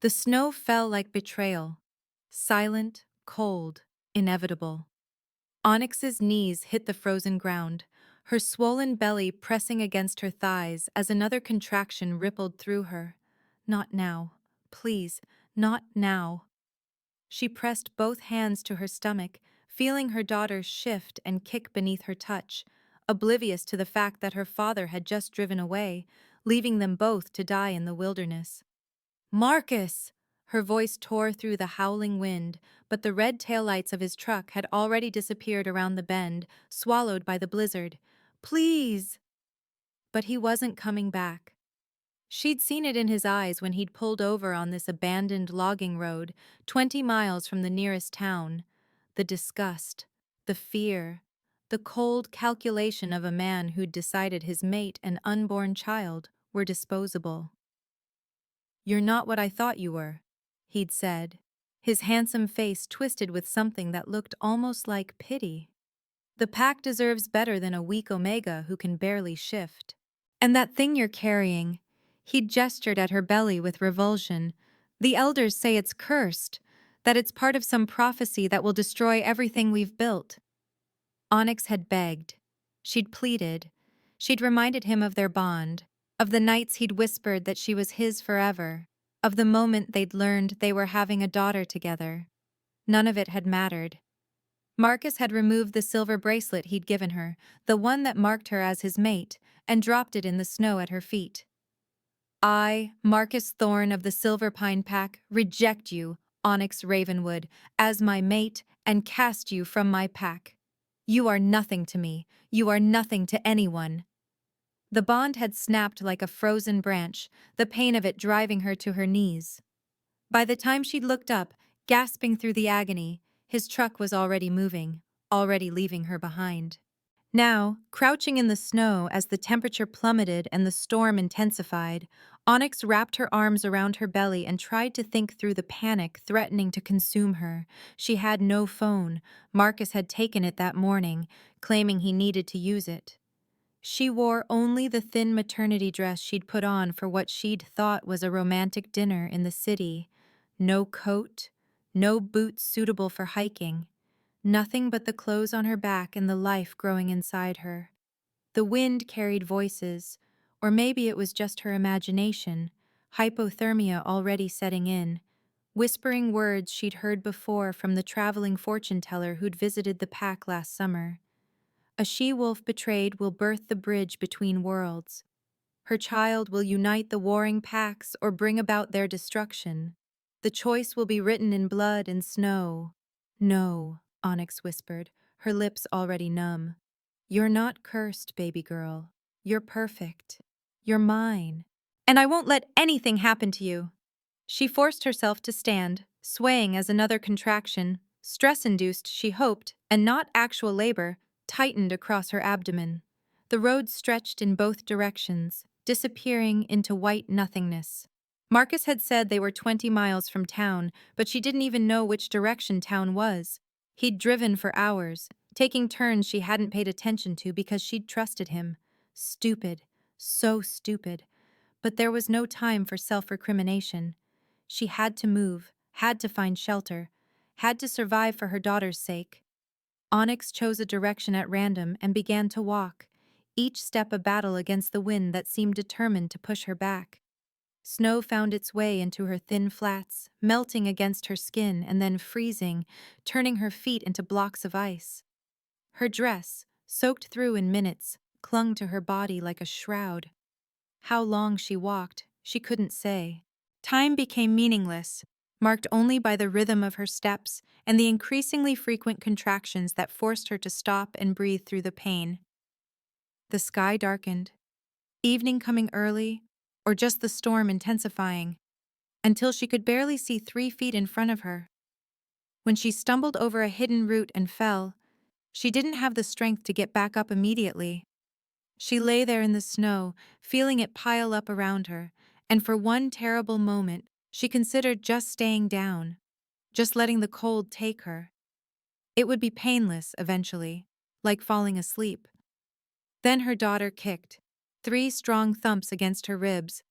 The snow fell like betrayal, silent, cold, inevitable. Onyx's knees hit the frozen ground, her swollen belly pressing against her thighs as another contraction rippled through her. Not now. Please, not now. She pressed both hands to her stomach, feeling her daughter shift and kick beneath her touch, oblivious to the fact that her father had just driven away, leaving them both to die in the wilderness. Marcus! Her voice tore through the howling wind, but the red taillights of his truck had already disappeared around the bend, swallowed by the blizzard. Please! But he wasn't coming back. She'd seen it in his eyes when he'd pulled over on this abandoned logging road, 20 miles from the nearest town. The disgust, the fear, the cold calculation of a man who'd decided his mate and unborn child were disposable. "You're not what I thought you were," he'd said, his handsome face twisted with something that looked almost like pity. "The pack deserves better than a weak Omega who can barely shift. And that thing you're carrying," he'd gestured at her belly with revulsion. "The elders say it's cursed, that it's part of some prophecy that will destroy everything we've built." Onyx had begged. She'd pleaded. She'd reminded him of their bond, of the nights he'd whispered that she was his forever, of the moment they'd learned they were having a daughter together. None of it had mattered. Marcus had removed the silver bracelet he'd given her, the one that marked her as his mate, and dropped it in the snow at her feet. "I, Marcus Thorne of the Silver Pine Pack, reject you, Onyx Ravenwood, as my mate and cast you from my pack. You are nothing to me. You are nothing to anyone." The bond had snapped like a frozen branch, the pain of it driving her to her knees. By the time she'd looked up, gasping through the agony, his truck was already moving, already leaving her behind. Now, crouching in the snow as the temperature plummeted and the storm intensified, Onyx wrapped her arms around her belly and tried to think through the panic threatening to consume her. She had no phone. Marcus had taken it that morning, claiming he needed to use it. She wore only the thin maternity dress she'd put on for what she'd thought was a romantic dinner in the city. No coat, no boots suitable for hiking. Nothing but the clothes on her back and the life growing inside her. The wind carried voices, or maybe it was just her imagination, hypothermia already setting in, whispering words she'd heard before from the traveling fortune teller who'd visited the pack last summer. A she-wolf betrayed will birth the bridge between worlds. Her child will unite the warring packs or bring about their destruction. The choice will be written in blood and snow. "No," Onyx whispered, her lips already numb. "You're not cursed, baby girl. You're perfect. You're mine. And I won't let anything happen to you." She forced herself to stand, swaying as another contraction, stress-induced she hoped, and not actual labor, tightened across her abdomen. The road stretched in both directions, disappearing into white nothingness. Marcus had said they were 20 miles from town, but she didn't even know which direction town was. He'd driven for hours, taking turns she hadn't paid attention to because she'd trusted him. Stupid. So stupid. But there was no time for self-recrimination. She had to move, had to find shelter, had to survive for her daughter's sake. Onyx chose a direction at random and began to walk, each step a battle against the wind that seemed determined to push her back. Snow found its way into her thin flats, melting against her skin and then freezing, turning her feet into blocks of ice. Her dress, soaked through in minutes, clung to her body like a shroud. How long she walked, she couldn't say. Time became meaningless, marked only by the rhythm of her steps and the increasingly frequent contractions that forced her to stop and breathe through the pain. The sky darkened, evening coming early, or just the storm intensifying, until she could barely see 3 feet in front of her. When she stumbled over a hidden root and fell, she didn't have the strength to get back up immediately. She lay there in the snow, feeling it pile up around her, and for one terrible moment, she considered just staying down, just letting the cold take her. It would be painless, eventually, like falling asleep. Then her daughter kicked, 3 strong thumps against her ribs.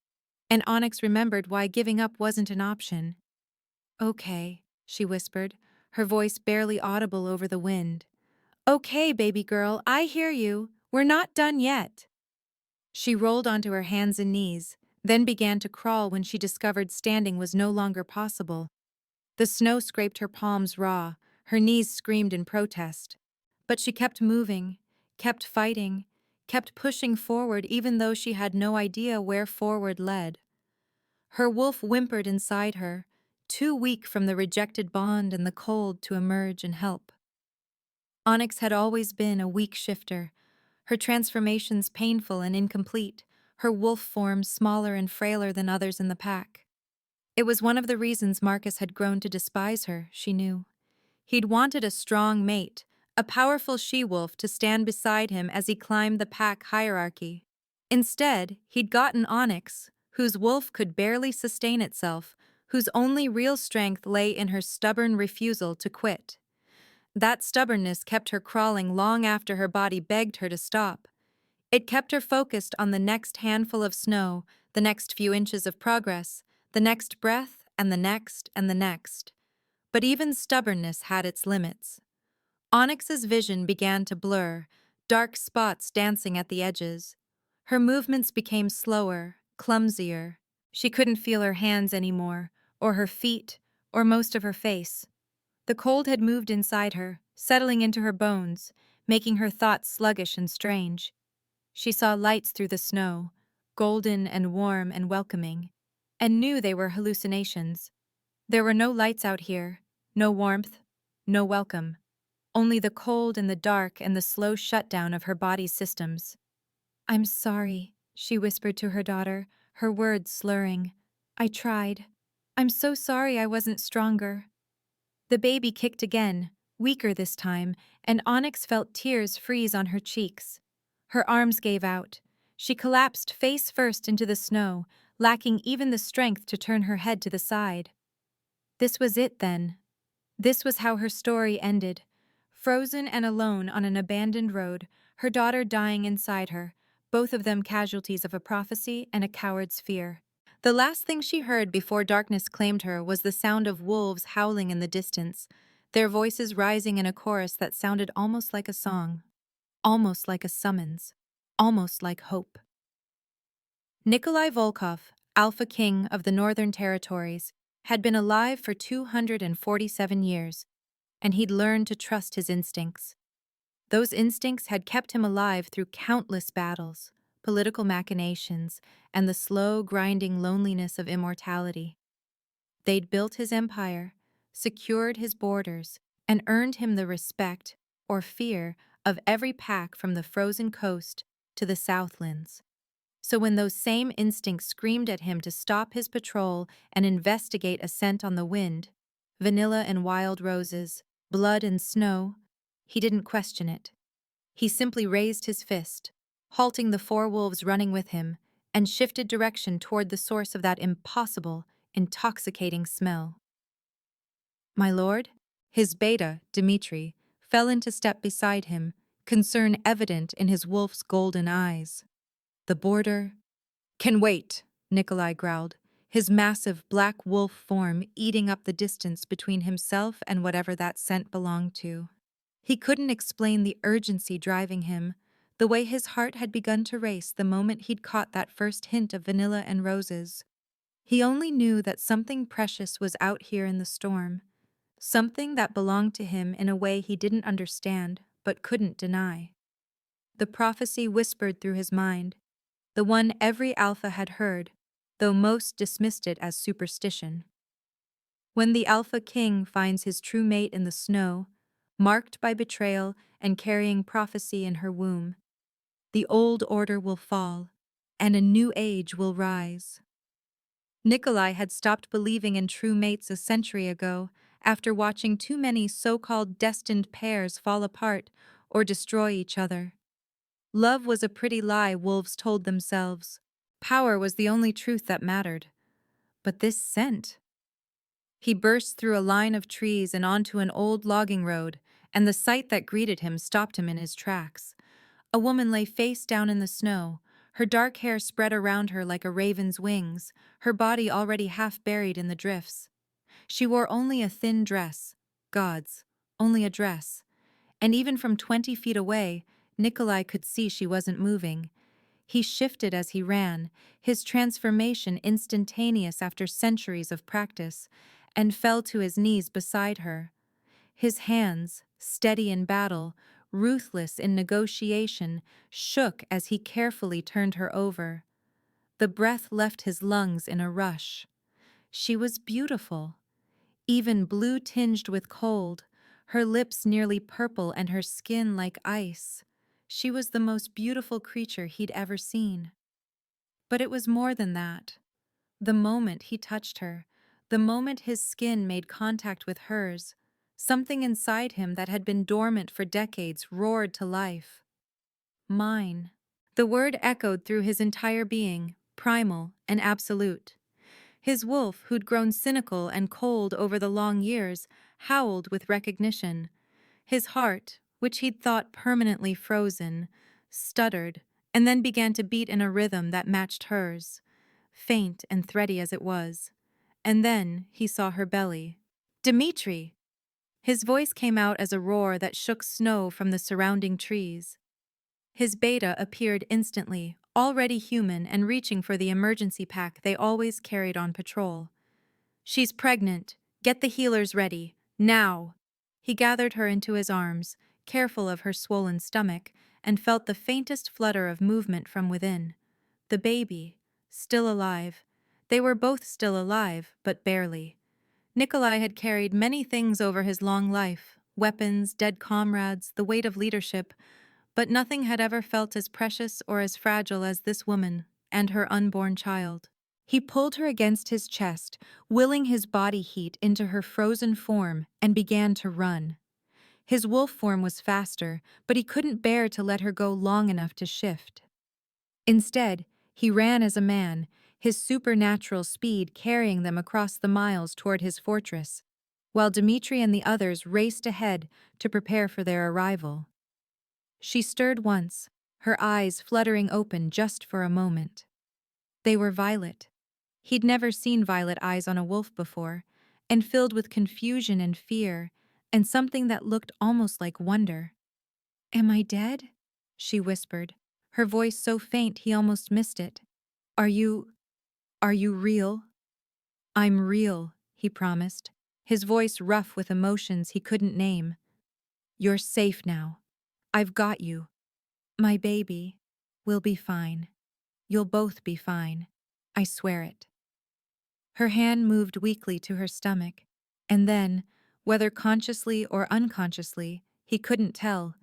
and Onyx remembered why giving up wasn't an option. Okay, she whispered, her voice barely audible over the wind. Okay, baby girl, I hear you. We're not done yet. She rolled onto her hands and knees, then began to crawl when she discovered standing was no longer possible. The snow scraped her palms raw, her knees screamed in protest. But she kept moving, kept fighting, kept pushing forward even though she had no idea where forward led. Her wolf whimpered inside her, too weak from the rejected bond and the cold to emerge and help. Onyx had always been a weak shifter, her transformations painful and incomplete, her wolf form smaller and frailer than others in the pack. It was one of the reasons Marcus had grown to despise her, she knew. He'd wanted a strong mate, a powerful she-wolf to stand beside him as he climbed the pack hierarchy. Instead, he'd gotten Onyx, whose wolf could barely sustain itself, whose only real strength lay in her stubborn refusal to quit. That stubbornness kept her crawling long after her body begged her to stop. It kept her focused on the next handful of snow, the next few inches of progress, the next breath, and the next, and the next. But even stubbornness had its limits. Onyx's vision began to blur, dark spots dancing at the edges. Her movements became slower, clumsier. She couldn't feel her hands anymore, or her feet, or most of her face. The cold had moved inside her, settling into her bones, making her thoughts sluggish and strange. She saw lights through the snow, golden and warm and welcoming, and knew they were hallucinations. There were no lights out here, no warmth, no welcome. Only the cold and the dark and the slow shutdown of her body's systems. I'm sorry, she whispered to her daughter, her words slurring. I tried. I'm so sorry I wasn't stronger. The baby kicked again, weaker this time, and Onyx felt tears freeze on her cheeks. Her arms gave out. She collapsed face first into the snow, lacking even the strength to turn her head to the side. This was it then. This was how her story ended. Frozen and alone on an abandoned road, her daughter dying inside her, both of them casualties of a prophecy and a coward's fear. The last thing she heard before darkness claimed her was the sound of wolves howling in the distance, their voices rising in a chorus that sounded almost like a song, almost like a summons, almost like hope. Nikolai Volkov, Alpha King of the Northern Territories, had been alive for 247 years, and he'd learned to trust his instincts. Those instincts had kept him alive through countless battles, political machinations, and the slow, grinding loneliness of immortality. They'd built his empire, secured his borders, and earned him the respect, or fear, of every pack from the frozen coast to the Southlands. So when those same instincts screamed at him to stop his patrol and investigate a scent on the wind, vanilla and wild roses, blood and snow, he didn't question it. He simply raised his fist, halting the four wolves running with him, and shifted direction toward the source of that impossible, intoxicating smell. My lord, his beta, Dmitri, fell into step beside him, concern evident in his wolf's golden eyes. The border can wait, Nikolai growled, his massive black wolf form eating up the distance between himself and whatever that scent belonged to. He couldn't explain the urgency driving him, the way his heart had begun to race the moment he'd caught that first hint of vanilla and roses. He only knew that something precious was out here in the storm, something that belonged to him in a way he didn't understand but couldn't deny. The prophecy whispered through his mind, the one every alpha had heard, though most dismissed it as superstition. When the Alpha King finds his true mate in the snow, marked by betrayal and carrying prophecy in her womb, the old order will fall, and a new age will rise. Nikolai had stopped believing in true mates a century ago, after watching too many so-called destined pairs fall apart or destroy each other. Love was a pretty lie, wolves told themselves. Power was the only truth that mattered. But this scent... He burst through a line of trees and onto an old logging road, and the sight that greeted him stopped him in his tracks. A woman lay face down in the snow, Her dark hair spread around her like a raven's wings, her body already half buried in the drifts. She wore only a thin dress. Gods, only a dress. And even from 20 feet away, Nikolai could see she wasn't moving. He shifted as he ran, his transformation instantaneous after centuries of practice, and fell to his knees beside her. His hands, steady in battle, ruthless in negotiation, shook as he carefully turned her over. The breath left his lungs in a rush. She was beautiful, even blue-tinged with cold, her lips nearly purple and her skin like ice. She was the most beautiful creature he'd ever seen. But it was more than that. The moment he touched her, the moment his skin made contact with hers, something inside him that had been dormant for decades roared to life. Mine. The word echoed through his entire being, primal and absolute. His wolf, who'd grown cynical and cold over the long years, howled with recognition. His heart, which he'd thought permanently frozen, stuttered and then began to beat in a rhythm that matched hers, faint and thready as it was. And then he saw her belly. Dmitri! His voice came out as a roar that shook snow from the surrounding trees. His beta appeared instantly, already human and reaching for the emergency pack they always carried on patrol. She's pregnant. Get the healers ready. Now! He gathered her into his arms, careful of her swollen stomach, and felt the faintest flutter of movement from within. The baby, still alive. They were both still alive, but barely. Nikolai had carried many things over his long life, weapons, dead comrades, the weight of leadership, but nothing had ever felt as precious or as fragile as this woman and her unborn child. He pulled her against his chest, willing his body heat into her frozen form, and began to run. His wolf form was faster, but he couldn't bear to let her go long enough to shift. Instead, he ran as a man, his supernatural speed carrying them across the miles toward his fortress, while Dmitri and the others raced ahead to prepare for their arrival. She stirred once, her eyes fluttering open just for a moment. They were violet. He'd never seen violet eyes on a wolf before, and filled with confusion and fear, and something that looked almost like wonder. "Am I dead?" she whispered, her voice so faint he almost missed it. Are you real?" "I'm real," he promised, his voice rough with emotions he couldn't name. "You're safe now. I've got you. My baby. We'll be fine. You'll both be fine. I swear it." Her hand moved weakly to her stomach, and then, whether consciously or unconsciously, he couldn't tell,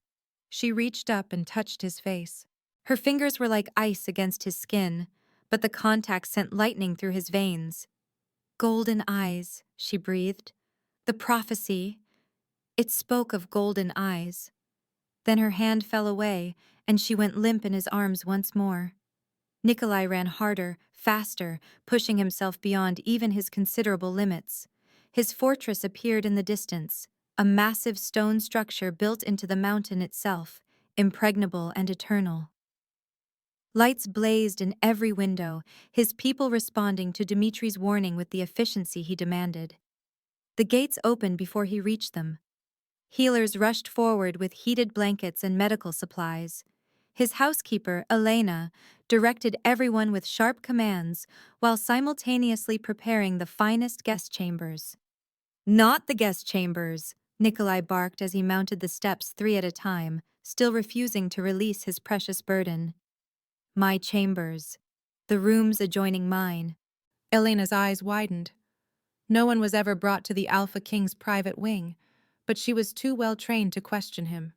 she reached up and touched his face. Her fingers were like ice against his skin, but the contact sent lightning through his veins. "Golden eyes," she breathed. "The prophecy. It spoke of golden eyes." Then her hand fell away, and she went limp in his arms once more. Nikolai ran harder, faster, pushing himself beyond even his considerable limits. His fortress appeared in the distance, a massive stone structure built into the mountain itself, impregnable and eternal. Lights blazed in every window, his people responding to Dmitri's warning with the efficiency he demanded. The gates opened before he reached them. Healers rushed forward with heated blankets and medical supplies. His housekeeper, Elena, directed everyone with sharp commands while simultaneously preparing the finest guest chambers. "Not the guest chambers," Nikolai barked as he mounted the steps 3 at a time, still refusing to release his precious burden. "My chambers. The rooms adjoining mine." Elena's eyes widened. No one was ever brought to the Alpha King's private wing, but she was too well trained to question him.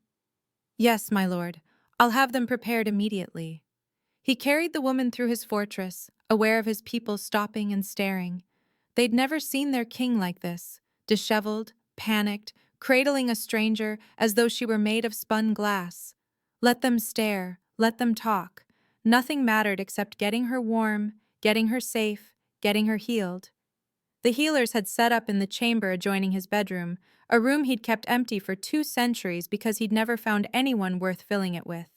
"Yes, my lord. I'll have them prepared immediately." He carried the woman through his fortress, aware of his people stopping and staring. They'd never seen their king like this, disheveled, panicked, cradling a stranger as though she were made of spun glass. Let them stare, let them talk. Nothing mattered except getting her warm, getting her safe, getting her healed. The healers had set up in the chamber adjoining his bedroom, a room he'd kept empty for 2 centuries because he'd never found anyone worth filling it with.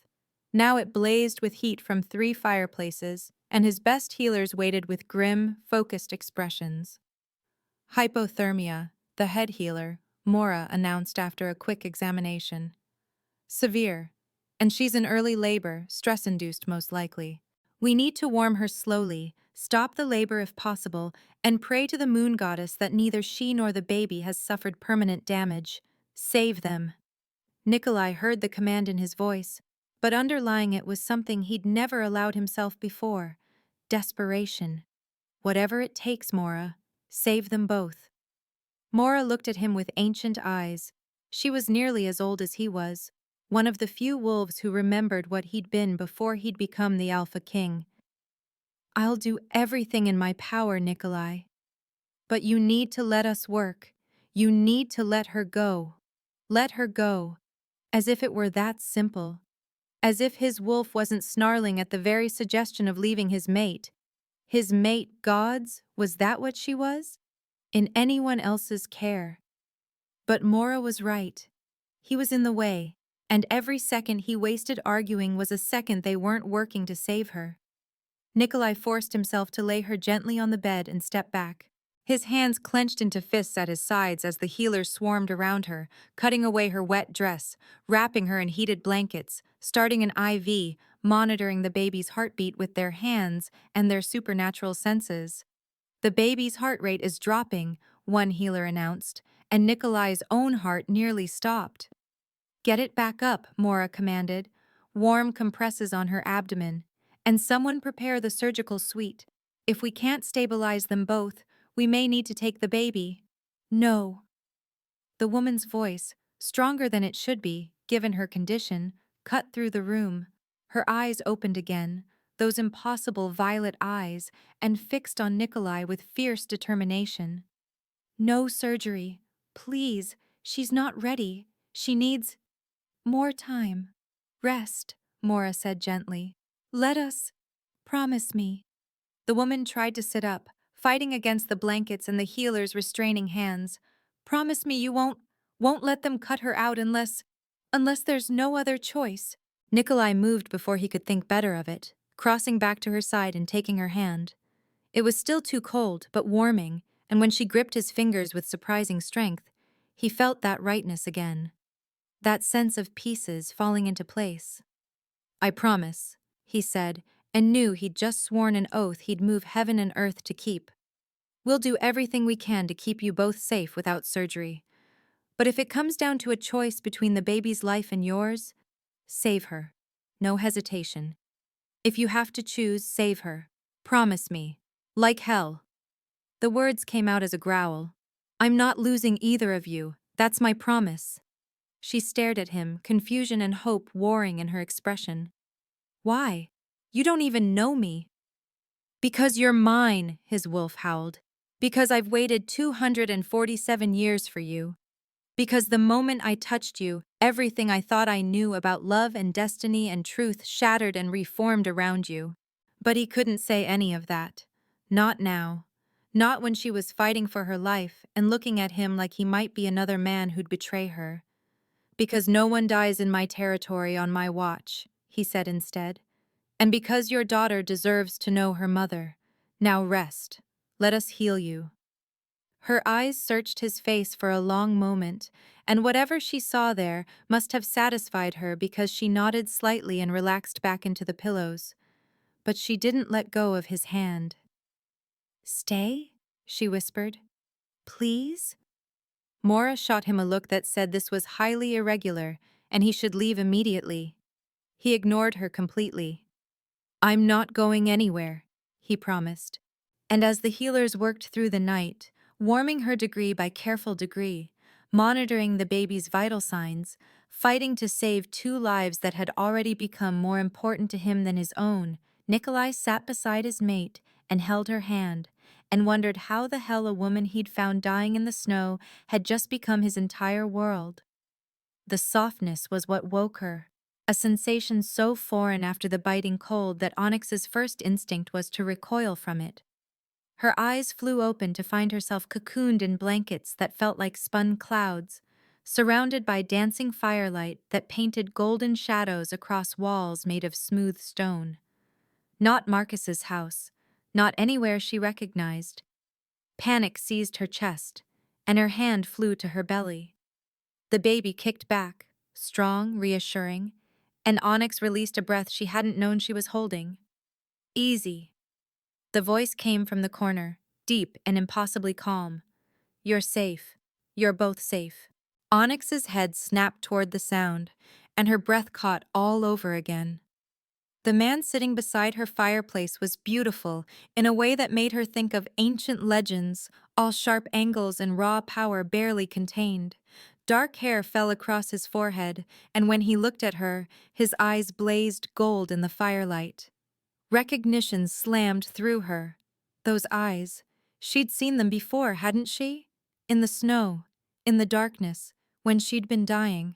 Now it blazed with heat from 3 fireplaces, and his best healers waited with grim, focused expressions. Hypothermia, the head healer, Mora announced after a quick examination. Severe, and she's in early labor, stress-induced most likely. We need to warm her slowly, stop the labor if possible, and pray to the moon goddess that neither she nor the baby has suffered permanent damage. Save them. Nikolai heard the command in his voice, but underlying it was something he'd never allowed himself before: desperation. Whatever it takes, Mora. Save them both. Mora looked at him with ancient eyes. She was nearly as old as he was, one of the few wolves who remembered what he'd been before he'd become the Alpha King. I'll do everything in my power, Nikolai. But you need to let us work. You need to let her go. Let her go. As if it were that simple. As if his wolf wasn't snarling at the very suggestion of leaving his mate. His mate, gods, was that what she was? In anyone else's care. But Mora was right. He was in the way, and every second he wasted arguing was a second they weren't working to save her. Nikolai forced himself to lay her gently on the bed and step back. His hands clenched into fists at his sides as the healers swarmed around her, cutting away her wet dress, wrapping her in heated blankets, starting an IV, monitoring the baby's heartbeat with their hands and their supernatural senses. The baby's heart rate is dropping, one healer announced, and Nikolai's own heart nearly stopped. Get it back up, Mora commanded. Warm compresses on her abdomen. And someone prepare the surgical suite. If we can't stabilize them both, we may need to take the baby. No. The woman's voice, stronger than it should be, given her condition, cut through the room. Her eyes opened again, those impossible violet eyes, and fixed on Nikolai with fierce determination. No surgery. Please, she's not ready. She needs more time. Rest, Mora said gently. Let us. Promise me. The woman tried to sit up, fighting against the blankets and the healer's restraining hands. Promise me you won't let them cut her out unless there's no other choice. Nikolai moved before he could think better of it, crossing back to her side and taking her hand. It was still too cold, but warming, and when she gripped his fingers with surprising strength, he felt that rightness again. That sense of pieces falling into place. I promise, he said, and knew he'd just sworn an oath he'd move heaven and earth to keep. We'll do everything we can to keep you both safe without surgery. But if it comes down to a choice between the baby's life and yours, save her. No hesitation. If you have to choose, save her. Promise me. Like hell. The words came out as a growl. I'm not losing either of you. That's my promise. She stared at him, confusion and hope warring in her expression. Why? You don't even know me. Because you're mine, his wolf howled. Because I've waited 247 years for you. Because the moment I touched you, everything I thought I knew about love and destiny and truth shattered and reformed around you. But he couldn't say any of that. Not now. Not when she was fighting for her life and looking at him like he might be another man who'd betray her. Because no one dies in my territory on my watch, he said instead. And because your daughter deserves to know her mother. Now rest. Let us heal you. Her eyes searched his face for a long moment, and whatever she saw there must have satisfied her because she nodded slightly and relaxed back into the pillows. But she didn't let go of his hand. Stay? She whispered. Please? Mora shot him a look that said this was highly irregular and he should leave immediately. He ignored her completely. I'm not going anywhere, he promised. And as the healers worked through the night, warming her degree by careful degree, monitoring the baby's vital signs, fighting to save 2 lives that had already become more important to him than his own, Nikolai sat beside his mate and held her hand, and wondered how the hell a woman he'd found dying in the snow had just become his entire world. The softness was what woke her, a sensation so foreign after the biting cold that Onyx's first instinct was to recoil from it. Her eyes flew open to find herself cocooned in blankets that felt like spun clouds, surrounded by dancing firelight that painted golden shadows across walls made of smooth stone. Not Marcus's house, not anywhere she recognized. Panic seized her chest, and her hand flew to her belly. The baby kicked back, strong, reassuring, and Onyx released a breath she hadn't known she was holding. Easy. The voice came from the corner, deep and impossibly calm. You're safe. You're both safe. Onyx's head snapped toward the sound, and her breath caught all over again. The man sitting beside her fireplace was beautiful in a way that made her think of ancient legends, all sharp angles and raw power barely contained. Dark hair fell across his forehead, and when he looked at her, his eyes blazed gold in the firelight. Recognition slammed through her. Those eyes. She'd seen them before, hadn't she? In the snow, in the darkness, when she'd been dying.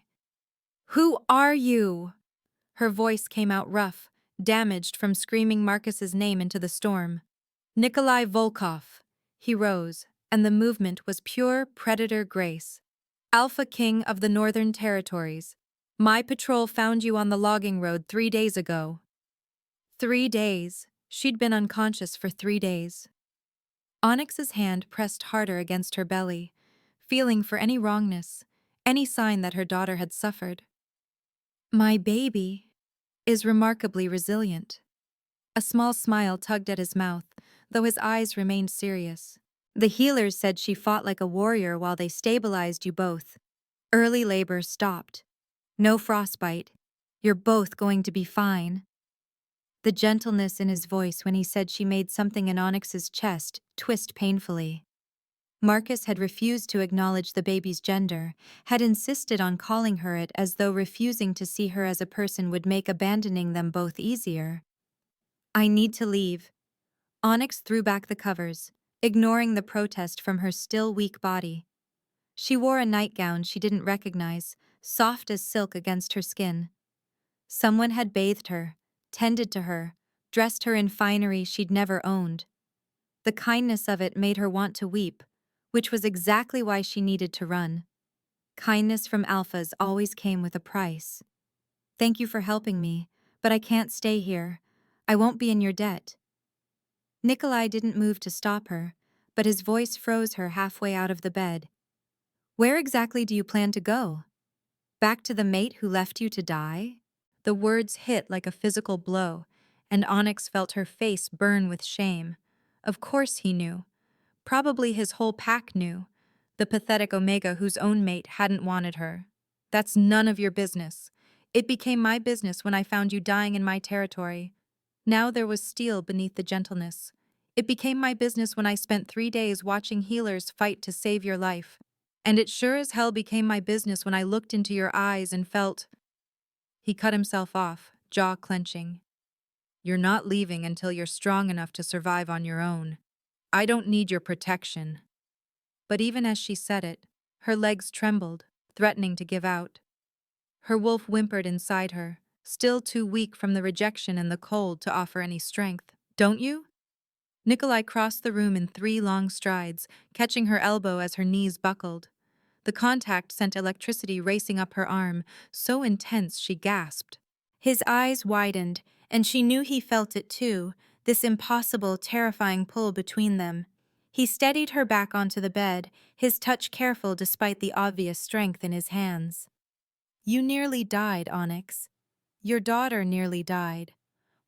"Who are you?" Her voice came out rough, damaged from screaming Marcus's name into the storm. "Nikolai Volkov." He rose, and the movement was pure predator grace. "Alpha King of the Northern Territories. My patrol found you on the logging road 3 days ago." 3 days. She'd been unconscious for 3 days. Onyx's hand pressed harder against her belly, feeling for any wrongness, any sign that her daughter had suffered. "My baby is remarkably resilient." A small smile tugged at his mouth, though his eyes remained serious. "The healers said she fought like a warrior while they stabilized you both. Early labor stopped. No frostbite. You're both going to be fine." The gentleness in his voice when he said she made something in Onyx's chest twist painfully. Marcus had refused to acknowledge the baby's gender, had insisted on calling her it as though refusing to see her as a person would make abandoning them both easier. "I need to leave." Onyx threw back the covers, ignoring the protest from her still weak body. She wore a nightgown she didn't recognize, soft as silk against her skin. Someone had bathed her, tended to her, dressed her in finery she'd never owned. The kindness of it made her want to weep, which was exactly why she needed to run. Kindness from alphas always came with a price. "Thank you for helping me, but I can't stay here. I won't be in your debt." Nikolai didn't move to stop her, but his voice froze her halfway out of the bed. "Where exactly do you plan to go? Back to the mate who left you to die?" The words hit like a physical blow, and Onyx felt her face burn with shame. Of course he knew. Probably his whole pack knew. The pathetic Omega whose own mate hadn't wanted her. "That's none of your business. It became my business when I found you dying in my territory." Now there was steel beneath the gentleness. "It became my business when I spent 3 days watching healers fight to save your life. And it sure as hell became my business when I looked into your eyes and felt—" He cut himself off, jaw clenching. "You're not leaving until you're strong enough to survive on your own. I don't need your protection." But even as she said it, her legs trembled, threatening to give out. Her wolf whimpered inside her, still too weak from the rejection and the cold to offer any strength. "Don't you?" Nikolai crossed the room in 3 long strides, catching her elbow as her knees buckled. The contact sent electricity racing up her arm, so intense she gasped. His eyes widened, and she knew he felt it too, this impossible, terrifying pull between them. He steadied her back onto the bed, his touch careful despite the obvious strength in his hands. "You nearly died, Onyx. Your daughter nearly died.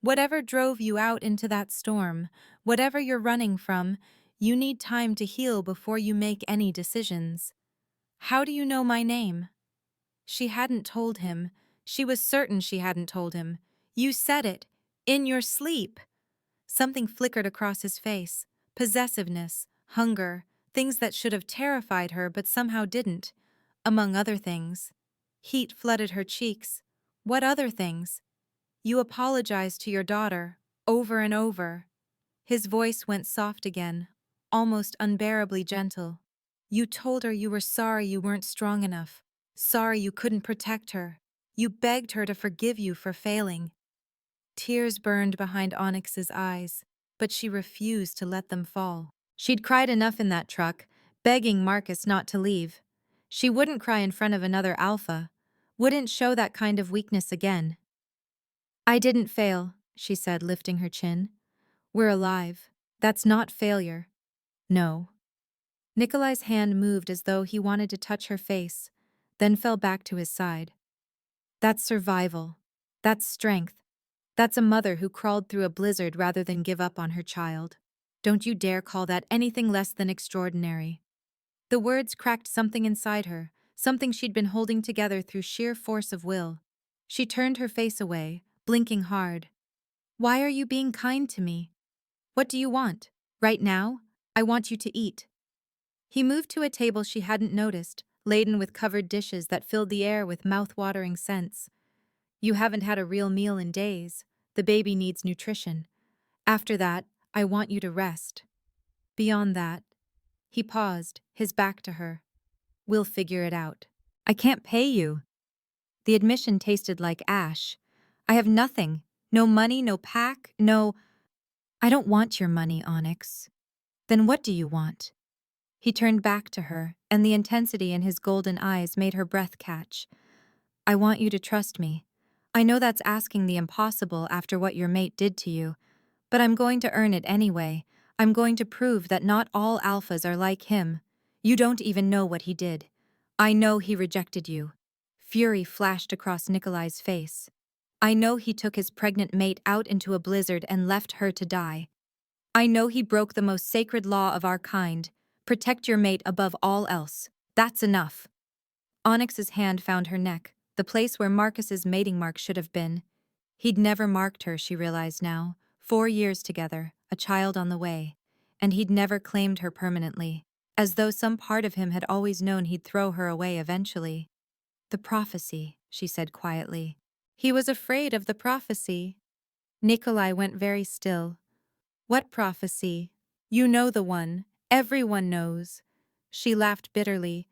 Whatever drove you out into that storm, whatever you're running from, you need time to heal before you make any decisions." "How do you know my name?" She hadn't told him. She was certain she hadn't told him. "You said it. In your sleep." Something flickered across his face. Possessiveness, hunger, things that should have terrified her but somehow didn't. Among other things. Heat flooded her cheeks. What other things? "You apologized to your daughter, over and over." His voice went soft again, almost unbearably gentle. "You told her you were sorry you weren't strong enough, sorry you couldn't protect her. You begged her to forgive you for failing." Tears burned behind Onyx's eyes, but she refused to let them fall. She'd cried enough in that truck, begging Marcus not to leave. She wouldn't cry in front of another alpha, wouldn't show that kind of weakness again. I didn't fail, she said, lifting her chin. We're alive. That's not failure. No. Nikolai's hand moved as though he wanted to touch her face, then fell back to his side. That's survival. That's strength. That's a mother who crawled through a blizzard rather than give up on her child. Don't you dare call that anything less than extraordinary. The words cracked something inside her, something she'd been holding together through sheer force of will. She turned her face away, blinking hard. Why are you being kind to me? What do you want? Right now? I want you to eat. He moved to a table she hadn't noticed, laden with covered dishes that filled the air with mouth-watering scents. You haven't had a real meal in days. The baby needs nutrition. After that, I want you to rest. Beyond that, he paused, his back to her. We'll figure it out. I can't pay you. The admission tasted like ash. I have nothing. No money, no pack, no... I don't want your money, Onyx. Then what do you want? He turned back to her, and the intensity in his golden eyes made her breath catch. I want you to trust me. I know that's asking the impossible after what your mate did to you, but I'm going to earn it anyway. I'm going to prove that not all alphas are like him. You don't even know what he did. I know he rejected you. Fury flashed across Nikolai's face. I know he took his pregnant mate out into a blizzard and left her to die. I know he broke the most sacred law of our kind. Protect your mate above all else. That's enough. Onyx's hand found her neck, the place where Marcus's mating mark should have been. He'd never marked her, she realized now. 4 years together, a child on the way. And he'd never claimed her permanently, as though some part of him had always known he'd throw her away eventually. The prophecy, she said quietly. He was afraid of the prophecy. Nikolai went very still. What prophecy? You know the one. Everyone knows. She laughed bitterly.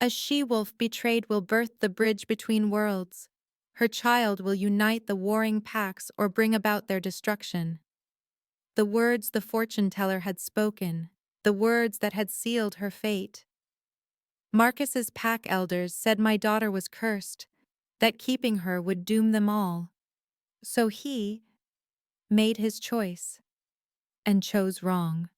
A she-wolf betrayed will birth the bridge between worlds. Her child will unite the warring packs or bring about their destruction. The words the fortune-teller had spoken, the words that had sealed her fate. Marcus's pack elders said my daughter was cursed, that keeping her would doom them all. So he made his choice, and chose wrong.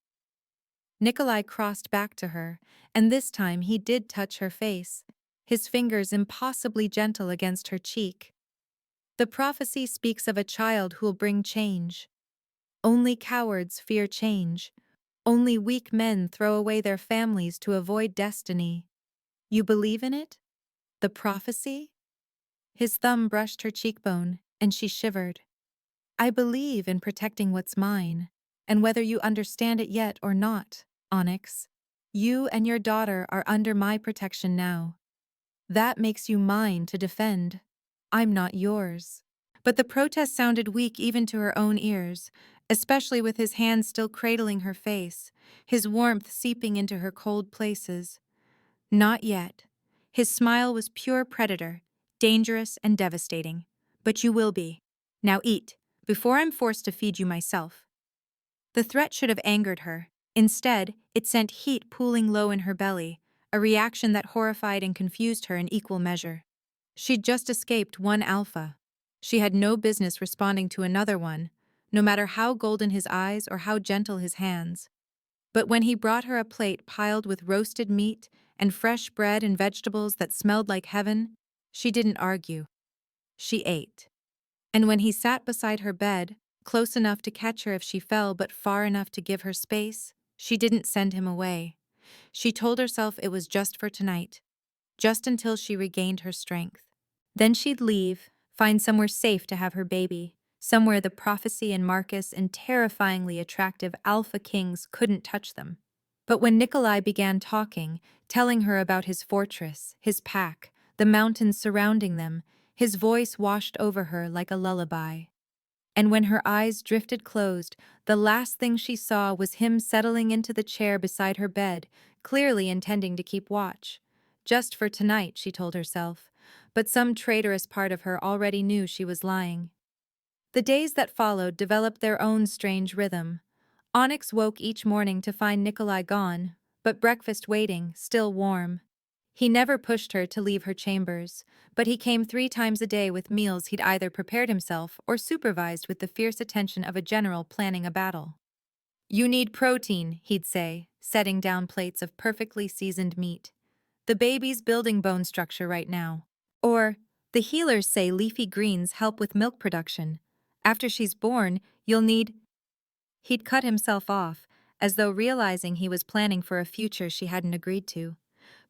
Nikolai crossed back to her, and this time he did touch her face, his fingers impossibly gentle against her cheek. The prophecy speaks of a child who'll bring change. Only cowards fear change. Only weak men throw away their families to avoid destiny. You believe in it? The prophecy? His thumb brushed her cheekbone, and she shivered. I believe in protecting what's mine, and whether you understand it yet or not, Onyx, you and your daughter are under my protection now. That makes you mine to defend. I'm not yours. But the protest sounded weak even to her own ears, especially with his hand still cradling her face, his warmth seeping into her cold places. Not yet. His smile was pure predator, dangerous and devastating. But you will be. Now eat, before I'm forced to feed you myself. The threat should have angered her. Instead, it sent heat pooling low in her belly, a reaction that horrified and confused her in equal measure. She'd just escaped one alpha. She had no business responding to another one, no matter how golden his eyes or how gentle his hands. But when he brought her a plate piled with roasted meat and fresh bread and vegetables that smelled like heaven, she didn't argue. She ate. And when he sat beside her bed, close enough to catch her if she fell but far enough to give her space, she didn't send him away. She told herself it was just for tonight, just until she regained her strength. Then she'd leave, find somewhere safe to have her baby, somewhere the prophecy and Marcus and terrifyingly attractive alpha kings couldn't touch them. But when Nikolai began talking, telling her about his fortress, his pack, the mountains surrounding them, his voice washed over her like a lullaby. And when her eyes drifted closed, the last thing she saw was him settling into the chair beside her bed, clearly intending to keep watch. Just for tonight, she told herself, but some traitorous part of her already knew she was lying. The days that followed developed their own strange rhythm. Onyx woke each morning to find Nikolai gone, but breakfast waiting, still warm. He never pushed her to leave her chambers, but he came 3 times a day with meals he'd either prepared himself or supervised with the fierce attention of a general planning a battle. You need protein, he'd say, setting down plates of perfectly seasoned meat. The baby's building bone structure right now. Or, the healers say leafy greens help with milk production. After she's born, you'll need. He'd cut himself off, as though realizing he was planning for a future she hadn't agreed to.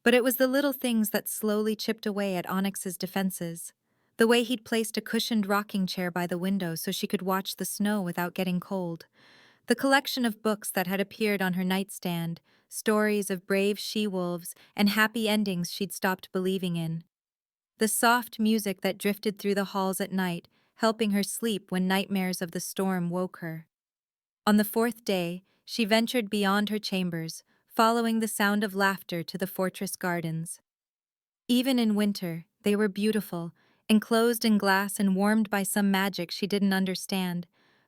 But it was the little things that slowly chipped away at Onyx's defenses. The way he'd placed a cushioned rocking chair by the window so she could watch the snow without getting cold. The collection of books that had appeared on her nightstand, stories of brave she-wolves and happy endings she'd stopped believing in. The soft music that drifted through the halls at night, helping her sleep when nightmares of the storm woke her. On the 4th day, she ventured beyond her chambers, following the sound of laughter to the fortress gardens. Even in winter, they were beautiful, enclosed in glass and warmed by some magic she didn't understand,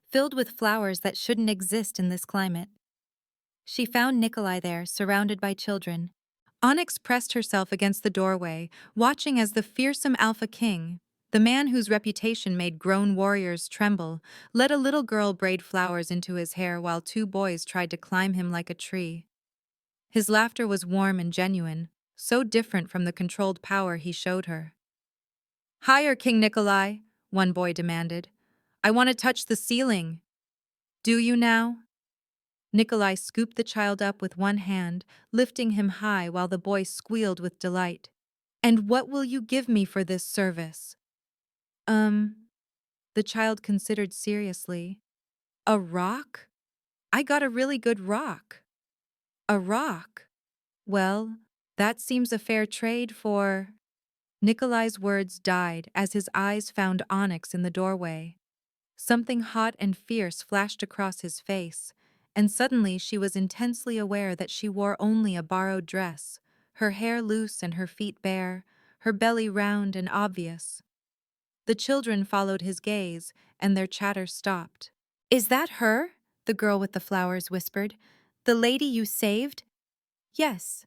filled with flowers that shouldn't exist in this climate. She found Nikolai there, surrounded by children. Onyx pressed herself against the doorway, watching as the fearsome Alpha King, the man whose reputation made grown warriors tremble, let a little girl braid flowers into his hair while 2 boys tried to climb him like a tree. His laughter was warm and genuine, so different from the controlled power he showed her. "Higher, King Nikolai," one boy demanded. "I want to touch the ceiling." "Do you now?" Nikolai scooped the child up with one hand, lifting him high while the boy squealed with delight. "And what will you give me for this service?" The child considered seriously. "A rock? I got a really good rock." "A rock? Well, that seems a fair trade for—" Nikolai's words died as his eyes found Onyx in the doorway. Something hot and fierce flashed across his face, and suddenly she was intensely aware that she wore only a borrowed dress, her hair loose and her feet bare, her belly round and obvious. The children followed his gaze, and their chatter stopped. "Is that her?" the girl with the flowers whispered. "The lady you saved?" "Yes."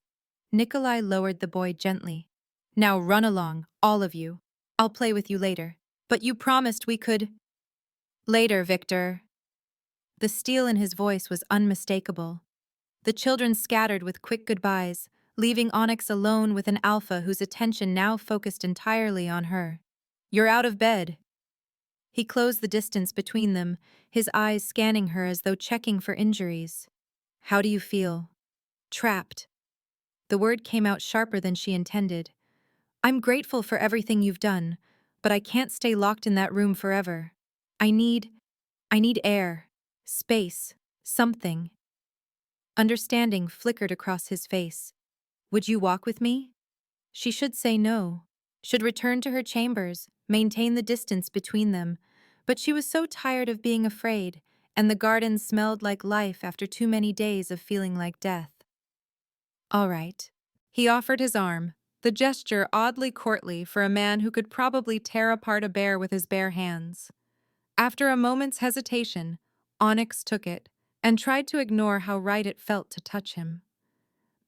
Nikolai lowered the boy gently. "Now run along, all of you. I'll play with you later. But you promised we could—" "Later, Victor." The steel in his voice was unmistakable. The children scattered with quick goodbyes, leaving Onyx alone with an alpha whose attention now focused entirely on her. "You're out of bed." He closed the distance between them, his eyes scanning her as though checking for injuries. "How do you feel?" "Trapped." The word came out sharper than she intended. "I'm grateful for everything you've done, but I can't stay locked in that room forever. I need air, space, something." Understanding flickered across his face. "Would you walk with me?" She should say no, should return to her chambers, maintain the distance between them, but she was so tired of being afraid, and the garden smelled like life after too many days of feeling like death. "All right." He offered his arm, the gesture oddly courtly for a man who could probably tear apart a bear with his bare hands. After a moment's hesitation, Onyx took it and tried to ignore how right it felt to touch him.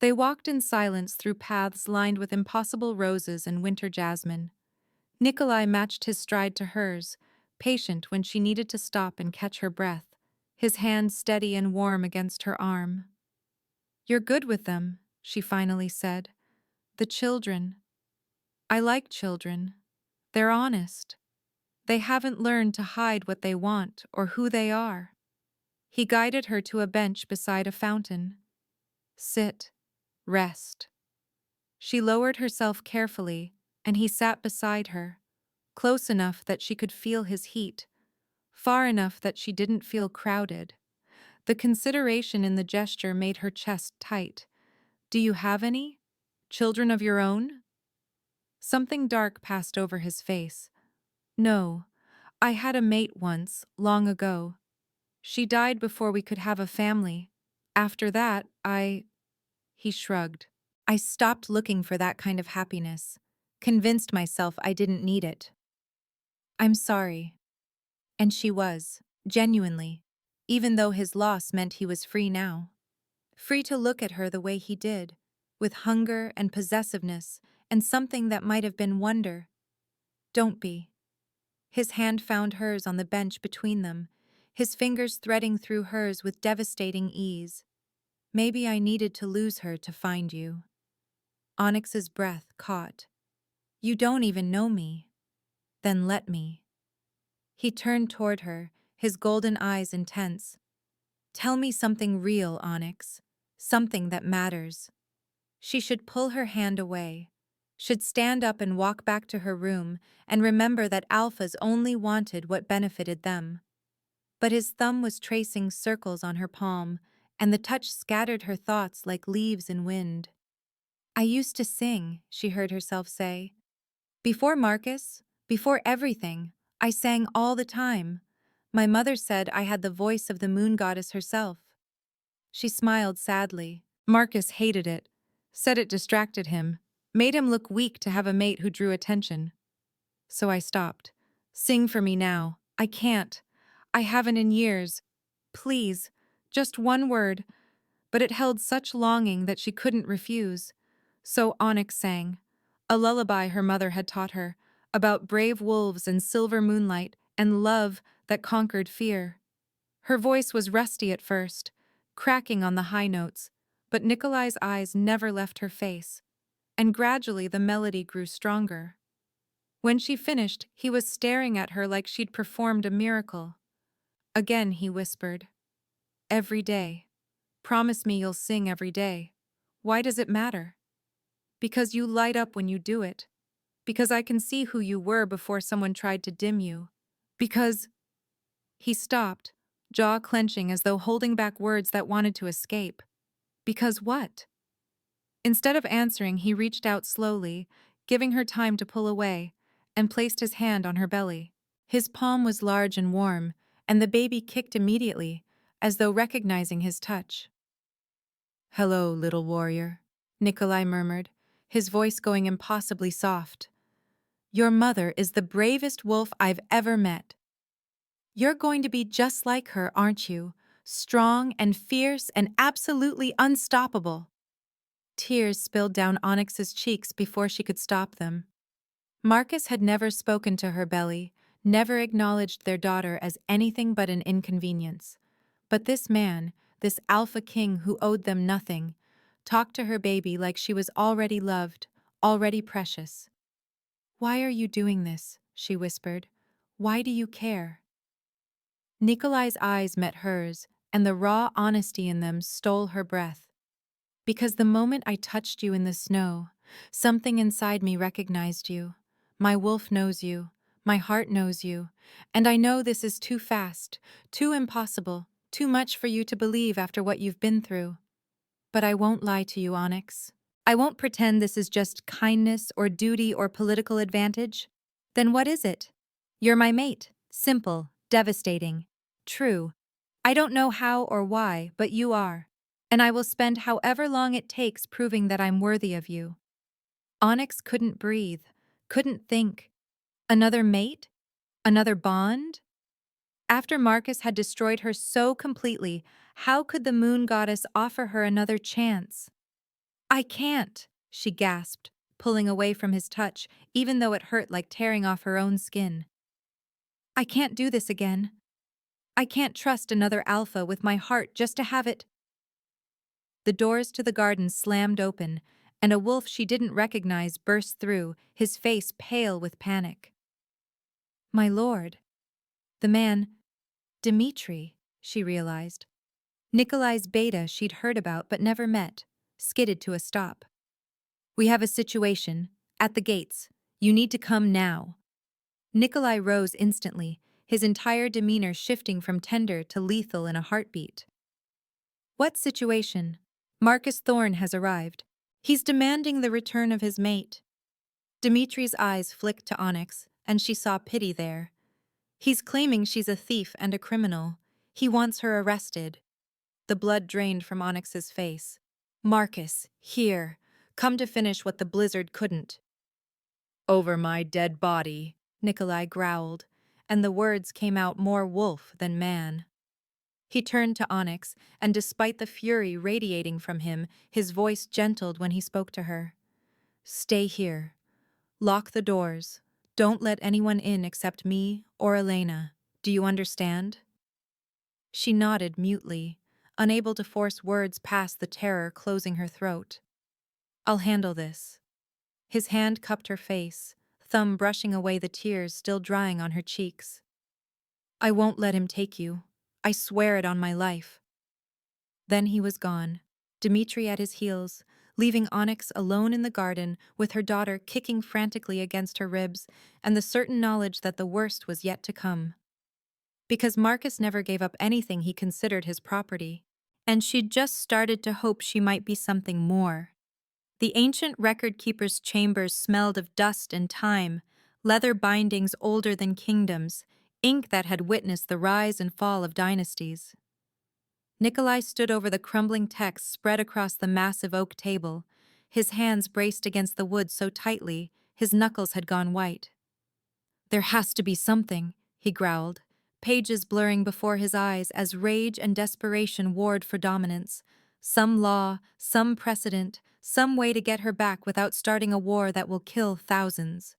They walked in silence through paths lined with impossible roses and winter jasmine. Nikolai matched his stride to hers, patient when she needed to stop and catch her breath, his hand steady and warm against her arm. "You're good with them," she finally said. "The children. I like children. They're honest. They haven't learned to hide what they want or who they are." He guided her to a bench beside a fountain. "Sit. Rest." She lowered herself carefully, and he sat beside her, close enough that she could feel his heat, far enough that she didn't feel crowded. The consideration in the gesture made her chest tight. "Do you have any? Children of your own?" Something dark passed over his face. "No. I had a mate once, long ago. She died before we could have a family. After that, He shrugged. "I stopped looking for that kind of happiness, convinced myself I didn't need it." "I'm sorry." And she was, genuinely, even though his loss meant he was free now. Free to look at her the way he did, with hunger and possessiveness and something that might have been wonder. Don't be. His hand found hers on the bench between them, his fingers threading through hers with devastating ease. Maybe I needed to lose her to find you. Onyx's breath caught. You don't even know me. Then let me. He turned toward her, his golden eyes intense. Tell me something real, Onyx. Something that matters. She should pull her hand away, should stand up and walk back to her room and remember that alphas only wanted what benefited them. But his thumb was tracing circles on her palm, and the touch scattered her thoughts like leaves in wind. I used to sing, she heard herself say. Before Marcus, before everything, I sang all the time. My mother said I had the voice of the moon goddess herself. She smiled sadly. Marcus hated it, said it distracted him, made him look weak to have a mate who drew attention. So I stopped. Sing for me now. I can't. I haven't in years. Please, just one word. But it held such longing that she couldn't refuse. So Onyx sang, a lullaby her mother had taught her, about brave wolves and silver moonlight and love that conquered fear. Her voice was rusty at first, cracking on the high notes, but Nikolai's eyes never left her face, and gradually the melody grew stronger. When she finished, he was staring at her like she'd performed a miracle. Again he whispered, every day. Promise me you'll sing every day. Why does it matter? Because you light up when you do it. Because I can see who you were before someone tried to dim you. Because... He stopped, jaw clenching as though holding back words that wanted to escape. Because what? Instead of answering, he reached out slowly, giving her time to pull away, and placed his hand on her belly. His palm was large and warm, and the baby kicked immediately, as though recognizing his touch. Hello, little warrior, Nikolai murmured, his voice going impossibly soft. Your mother is the bravest wolf I've ever met. You're going to be just like her, aren't you? Strong and fierce and absolutely unstoppable. Tears spilled down Onyx's cheeks before she could stop them. Marcus had never spoken to her belly, never acknowledged their daughter as anything but an inconvenience. But this man, this alpha king who owed them nothing, talked to her baby like she was already loved, already precious. Why are you doing this? She whispered. Why do you care? Nikolai's eyes met hers, and the raw honesty in them stole her breath. Because the moment I touched you in the snow, something inside me recognized you. My wolf knows you, my heart knows you, and I know this is too fast, too impossible, too much for you to believe after what you've been through. But I won't lie to you, Onyx. I won't pretend this is just kindness or duty or political advantage. Then what is it? You're my mate. Simple, devastating. True. I don't know how or why, but you are. And I will spend however long it takes proving that I'm worthy of you. Onyx couldn't breathe, couldn't think. Another mate? Another bond? After Marcus had destroyed her so completely, how could the moon goddess offer her another chance? I can't, she gasped, pulling away from his touch, even though it hurt like tearing off her own skin. I can't do this again. I can't trust another alpha with my heart just to have it. The doors to the garden slammed open, and a wolf she didn't recognize burst through, his face pale with panic. My lord. The man, Dmitri, she realized. Nikolai's beta she'd heard about but never met, skidded to a stop. We have a situation, at the gates. You need to come now. Nikolai rose instantly, his entire demeanor shifting from tender to lethal in a heartbeat. What situation? Marcus Thorne has arrived. He's demanding the return of his mate. Dimitri's eyes flicked to Onyx, and she saw pity there. He's claiming she's a thief and a criminal. He wants her arrested. The blood drained from Onyx's face. Marcus, here. Come to finish what the blizzard couldn't. Over my dead body, Nikolai growled, and the words came out more wolf than man. He turned to Onyx, and despite the fury radiating from him, his voice gentled when he spoke to her. Stay here. Lock the doors. Don't let anyone in except me or Elena. Do you understand? She nodded mutely, unable to force words past the terror closing her throat. I'll handle this. His hand cupped her face, thumb brushing away the tears still drying on her cheeks. I won't let him take you. I swear it on my life. Then he was gone, Dmitri at his heels, leaving Onyx alone in the garden with her daughter kicking frantically against her ribs and the certain knowledge that the worst was yet to come. Because Marcus never gave up anything he considered his property, and she'd just started to hope she might be something more. The ancient record-keeper's chambers smelled of dust and time, leather bindings older than kingdoms, ink that had witnessed the rise and fall of dynasties. Nikolai stood over the crumbling text spread across the massive oak table, his hands braced against the wood so tightly his knuckles had gone white. There has to be something, he growled, pages blurring before his eyes as rage and desperation warred for dominance. Some law, some precedent, some way to get her back without starting a war that will kill thousands.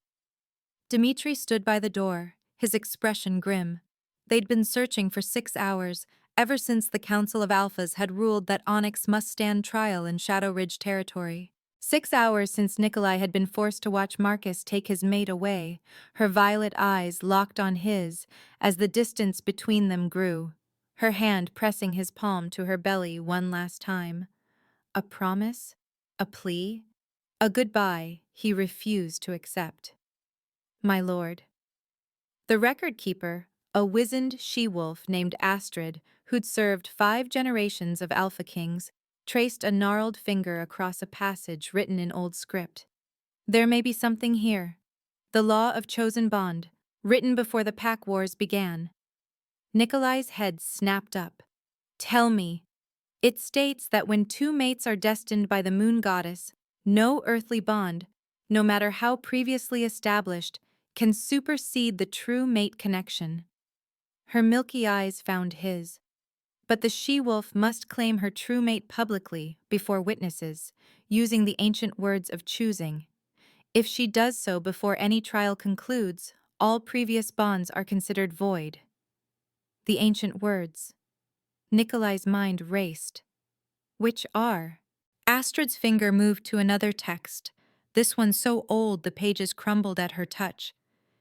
Dmitri stood by the door, his expression grim. They'd been searching for 6 hours, ever since the Council of Alphas had ruled that Onyx must stand trial in Shadow Ridge territory. 6 hours since Nikolai had been forced to watch Marcus take his mate away, her violet eyes locked on his as the distance between them grew, her hand pressing his palm to her belly one last time. A promise? A plea? A goodbye he refused to accept. My lord. The record-keeper, a wizened she-wolf named Astrid, who'd served 5 generations of Alpha Kings, traced a gnarled finger across a passage written in old script. There may be something here. The law of chosen bond, written before the pack wars began. Nikolai's head snapped up. Tell me. It states that when 2 mates are destined by the moon goddess, no earthly bond, no matter how previously established, can supersede the true mate connection. Her milky eyes found his. But the she-wolf must claim her true mate publicly before witnesses, using the ancient words of choosing. If she does so before any trial concludes, all previous bonds are considered void. The ancient words. Nikolai's mind raced. Which are? Astrid's finger moved to another text, this one so old the pages crumbled at her touch.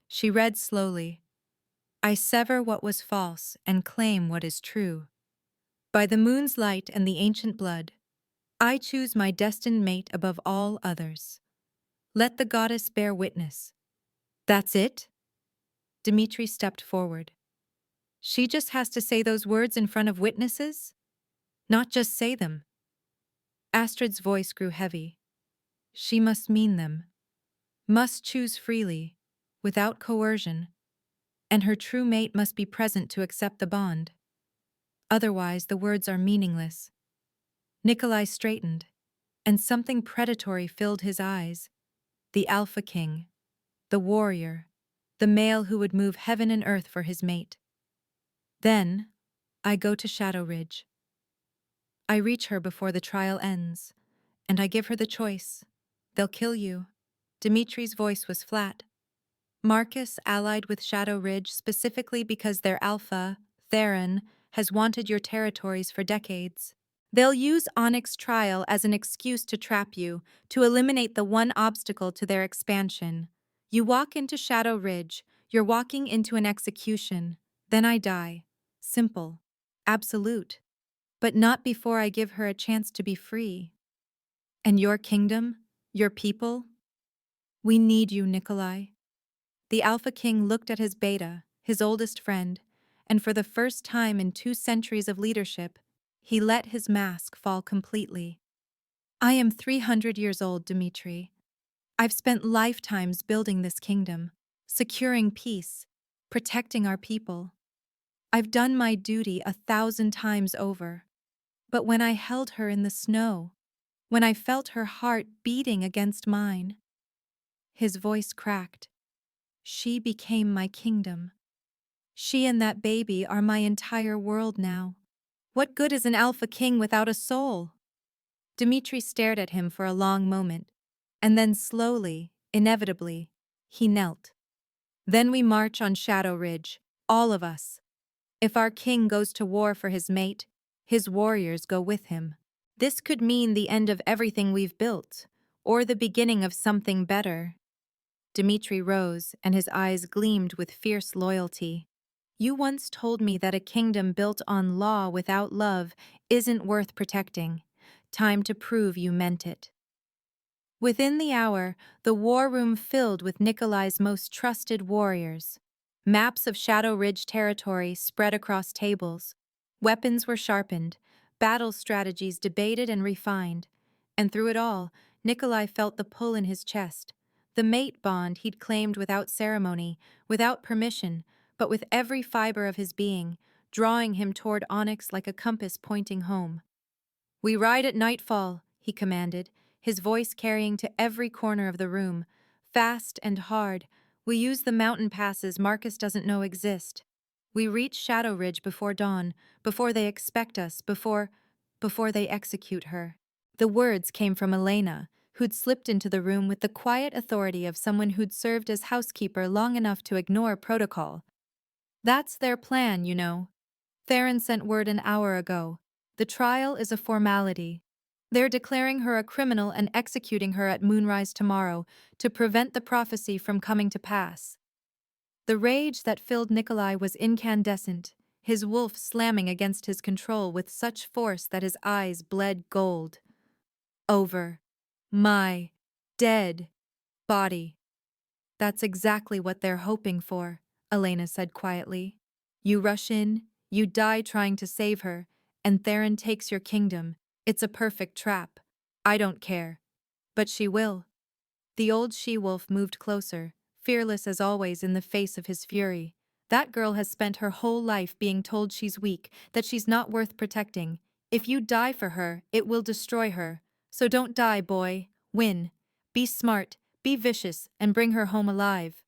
She read slowly. I sever what was false and claim what is true. By the moon's light and the ancient blood, I choose my destined mate above all others. Let the goddess bear witness. That's it? Dmitri stepped forward. She just has to say those words in front of witnesses? Not just say them. Astrid's voice grew heavy. She must mean them. Must choose freely, without coercion, and her true mate must be present to accept the bond. Otherwise, the words are meaningless. Nikolai straightened, and something predatory filled his eyes. The Alpha King, the warrior, the male who would move heaven and earth for his mate. Then, I go to Shadow Ridge. I reach her before the trial ends, and I give her the choice. They'll kill you. Dimitri's voice was flat. Marcus allied with Shadow Ridge specifically because their alpha, Theron, has wanted your territories for decades. They'll use Onyx trial as an excuse to trap you, to eliminate the one obstacle to their expansion. You walk into Shadow Ridge, you're walking into an execution. Then I die. Simple. Absolute. But not before I give her a chance to be free. And your kingdom? Your people? We need you, Nikolai. The Alpha King looked at his beta, his oldest friend, and for the first time in 2 centuries of leadership, he let his mask fall completely. I am 300 years old, Dmitri. I've spent lifetimes building this kingdom, securing peace, protecting our people. I've done my duty 1,000 times over. But when I held her in the snow, when I felt her heart beating against mine, his voice cracked. She became my kingdom. She and that baby are my entire world now. What good is an alpha king without a soul? Dmitri stared at him for a long moment, and then slowly, inevitably, he knelt. Then we march on Shadow Ridge, all of us. If our king goes to war for his mate, his warriors go with him. This could mean the end of everything we've built, or the beginning of something better. Dmitri rose, and his eyes gleamed with fierce loyalty. You once told me that a kingdom built on law without love isn't worth protecting. Time to prove you meant it. Within the hour, the war room filled with Nikolai's most trusted warriors. Maps of Shadow Ridge territory spread across tables. Weapons were sharpened, battle strategies debated and refined. And through it all, Nikolai felt the pull in his chest. The mate bond he'd claimed without ceremony, without permission, but with every fiber of his being, drawing him toward Onyx like a compass pointing home. We ride at nightfall, he commanded, his voice carrying to every corner of the room. Fast and hard, we use the mountain passes Marcus doesn't know exist. We reach Shadow Ridge before dawn, before they expect us, before they execute her. The words came from Elena, who'd slipped into the room with the quiet authority of someone who'd served as housekeeper long enough to ignore protocol. That's their plan, you know. Theron sent word an hour ago. The trial is a formality. They're declaring her a criminal and executing her at moonrise tomorrow to prevent the prophecy from coming to pass. The rage that filled Nikolai was incandescent, his wolf slamming against his control with such force that his eyes bled gold. Over my dead body. That's exactly what they're hoping for, Elena said quietly. You rush in, you die trying to save her, and Theron takes your kingdom. It's a perfect trap. I don't care. But she will. The old she-wolf moved closer, fearless as always in the face of his fury. That girl has spent her whole life being told she's weak, that she's not worth protecting. If you die for her, it will destroy her. So don't die, boy. Win. Be smart, be vicious, and bring her home alive.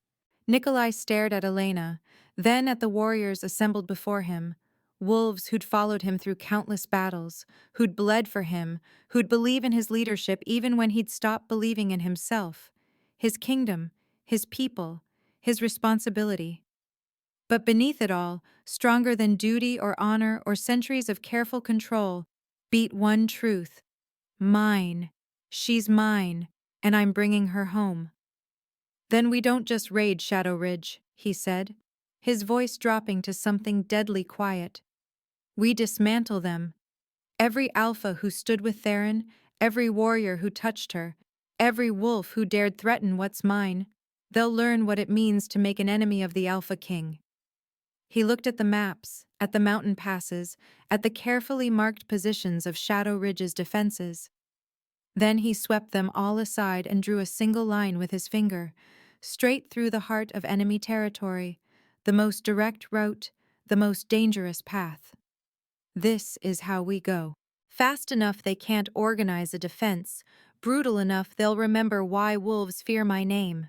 Nikolai stared at Elena, then at the warriors assembled before him. Wolves who'd followed him through countless battles, who'd bled for him, who'd believe in his leadership even when he'd stopped believing in himself, his kingdom, his people, his responsibility. But beneath it all, stronger than duty or honor or centuries of careful control, beat one truth. Mine. She's mine, and I'm bringing her home. Then we don't just raid Shadow Ridge, he said, his voice dropping to something deadly quiet. We dismantle them. Every alpha who stood with Theron, every warrior who touched her, every wolf who dared threaten what's mine, they'll learn what it means to make an enemy of the Alpha King. He looked at the maps, at the mountain passes, at the carefully marked positions of Shadow Ridge's defenses. Then he swept them all aside and drew a single line with his finger, straight through the heart of enemy territory, the most direct route, the most dangerous path. This is how we go. Fast enough they can't organize a defense, brutal enough they'll remember why wolves fear my name.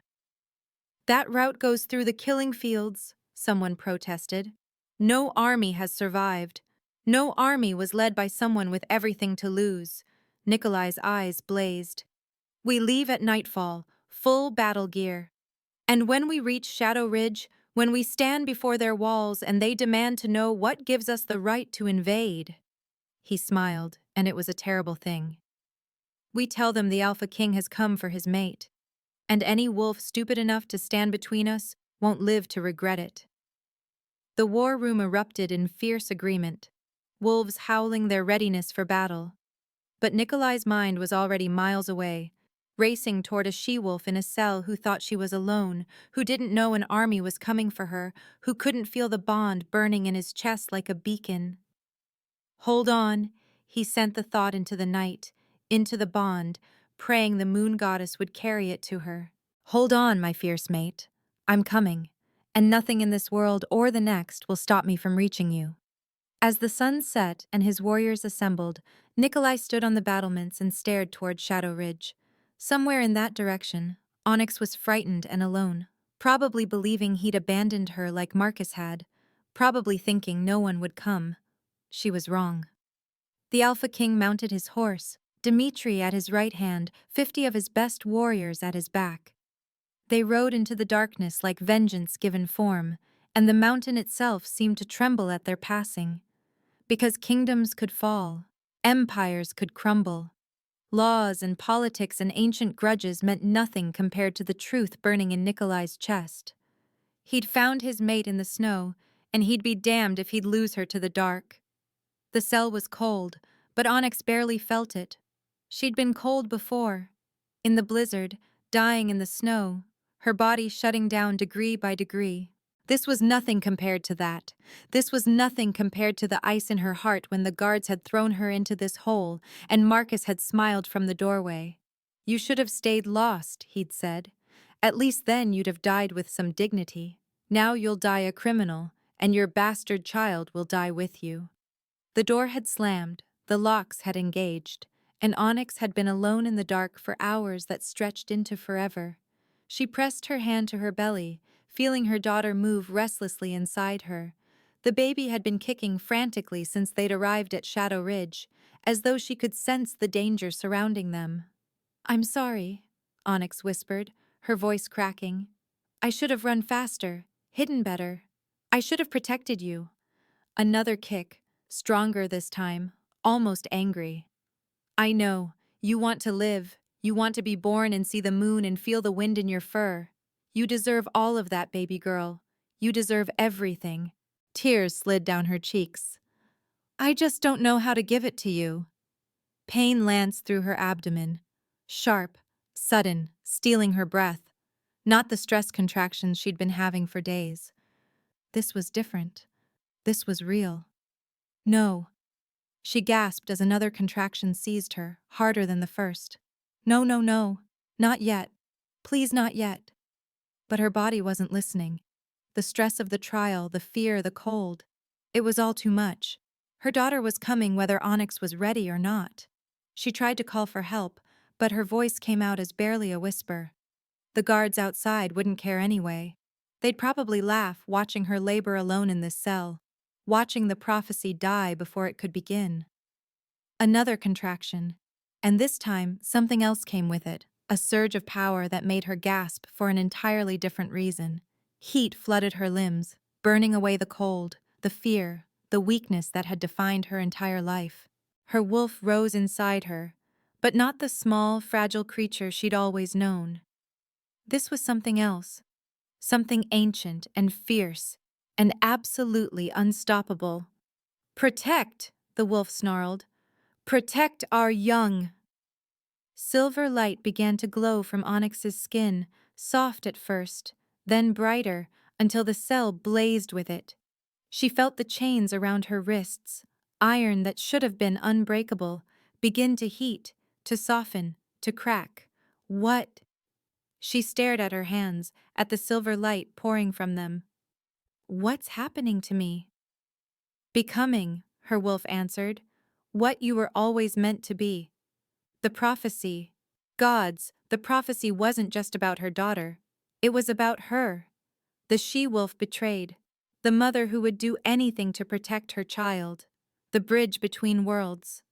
That route goes through the killing fields, someone protested. No army has survived. No army was led by someone with everything to lose. Nikolai's eyes blazed. We leave at nightfall, full battle gear. And when we reach Shadow Ridge, when we stand before their walls and they demand to know what gives us the right to invade. He smiled, and it was a terrible thing. We tell them the Alpha King has come for his mate, and any wolf stupid enough to stand between us won't live to regret it. The war room erupted in fierce agreement, wolves howling their readiness for battle. But Nikolai's mind was already miles away, racing toward a she-wolf in a cell who thought she was alone, who didn't know an army was coming for her, who couldn't feel the bond burning in his chest like a beacon. Hold on, he sent the thought into the night, into the bond, praying the moon goddess would carry it to her. Hold on, my fierce mate. I'm coming, and nothing in this world or the next will stop me from reaching you. As the sun set and his warriors assembled, Nikolai stood on the battlements and stared toward Shadow Ridge. Somewhere in that direction, Onyx was frightened and alone, probably believing he'd abandoned her like Marcus had, probably thinking no one would come. she was wrong. The Alpha King mounted his horse, Dimitri at his right hand, 50 of his best warriors at his back. They rode into the darkness like vengeance given form, and the mountain itself seemed to tremble at their passing. Because kingdoms could fall, empires could crumble. Laws and politics and ancient grudges meant nothing compared to the truth burning in Nikolai's chest. He'd found his mate in the snow, and he'd be damned if he'd lose her to the dark. The cell was cold, but Onyx barely felt it. She'd been cold before, in the blizzard, dying in the snow, her body shutting down degree by degree. This was nothing compared to that. This was nothing compared to the ice in her heart when the guards had thrown her into this hole and Marcus had smiled from the doorway. "You should have stayed lost," he'd said. "At least then you'd have died with some dignity. Now you'll die a criminal, and your bastard child will die with you." The door had slammed, the locks had engaged, and Onyx had been alone in the dark for hours that stretched into forever. She pressed her hand to her belly, feeling her daughter move restlessly inside her. The baby had been kicking frantically since they'd arrived at Shadow Ridge, as though she could sense the danger surrounding them. "I'm sorry," Onyx whispered, her voice cracking. "I should have run faster, hidden better. I should have protected you." Another kick, stronger this time, almost angry. "I know. You want to live. You want to be born and see the moon and feel the wind in your fur. You deserve all of that, baby girl. You deserve everything." Tears slid down her cheeks. "I just don't know how to give it to you." Pain lanced through her abdomen. Sharp, sudden, stealing her breath. Not the stress contractions she'd been having for days. This was different. This was real. "No." She gasped as another contraction seized her, harder than the first. "No, no, no. Not yet. Please, not yet." But her body wasn't listening. The stress of the trial, the fear, the cold. It was all too much. Her daughter was coming whether Onyx was ready or not. She tried to call for help, but her voice came out as barely a whisper. The guards outside wouldn't care anyway. They'd probably laugh watching her labor alone in this cell, watching the prophecy die before it could begin. Another contraction, and this time something else came with it, a surge of power that made her gasp for an entirely different reason. Heat flooded her limbs, burning away the cold, the fear, the weakness that had defined her entire life. Her wolf rose inside her, but not the small, fragile creature she'd always known. This was something else, something ancient and fierce, and absolutely unstoppable. "Protect," the wolf snarled. "Protect our young." Silver light began to glow from Onyx's skin, soft at first, then brighter, until the cell blazed with it. She felt the chains around her wrists, iron that should have been unbreakable, begin to heat, to soften, to crack. What? She stared at her hands, at the silver light pouring from them. "What's happening to me?" "Becoming," her wolf answered, "what you were always meant to be." The prophecy, the prophecy wasn't just about her daughter. It was about her. The she-wolf betrayed. The mother who would do anything to protect her child. The bridge between worlds.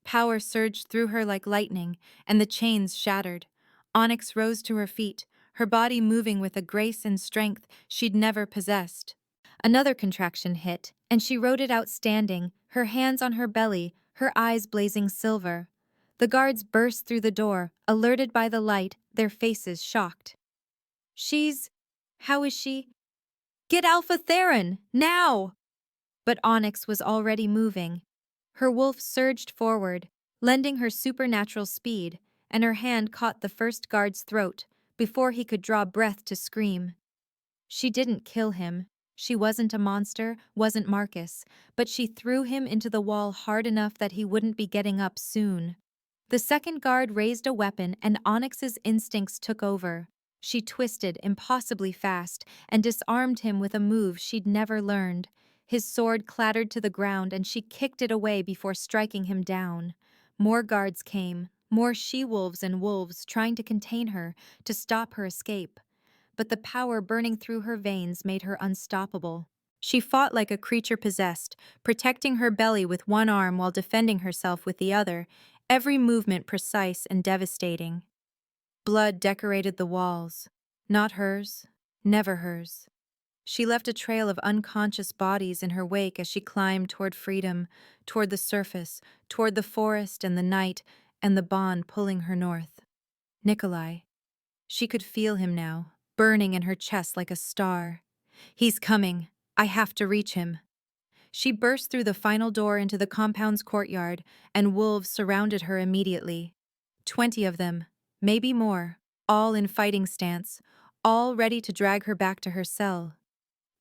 Power surged through her like lightning, and the chains shattered. Onyx rose to her feet, her body moving with a grace and strength she'd never possessed. Another contraction hit, and she rode it out standing, her hands on her belly, her eyes blazing silver. The guards burst through the door, alerted by the light, their faces shocked. How is she? "Get Alpha Theron, now!" But Onyx was already moving. Her wolf surged forward, lending her supernatural speed, and her hand caught the first guard's throat before he could draw breath to scream. She didn't kill him. She wasn't a monster, wasn't Marcus, but she threw him into the wall hard enough that he wouldn't be getting up soon. The second guard raised a weapon and Onyx's instincts took over. She twisted impossibly fast and disarmed him with a move she'd never learned. His sword clattered to the ground and she kicked it away before striking him down. More guards came, more she-wolves and wolves trying to contain her, to stop her escape. But the power burning through her veins made her unstoppable. She fought like a creature possessed, protecting her belly with one arm while defending herself with the other, every movement precise and devastating. Blood decorated the walls. Not hers, never hers. She left a trail of unconscious bodies in her wake as she climbed toward freedom, toward the surface, toward the forest and the night, and the bond pulling her north. Nikolai. She could feel him now, burning in her chest like a star. He's coming. I have to reach him. She burst through the final door into the compound's courtyard, and wolves surrounded her immediately. 20 of them, maybe more, all in fighting stance, all ready to drag her back to her cell.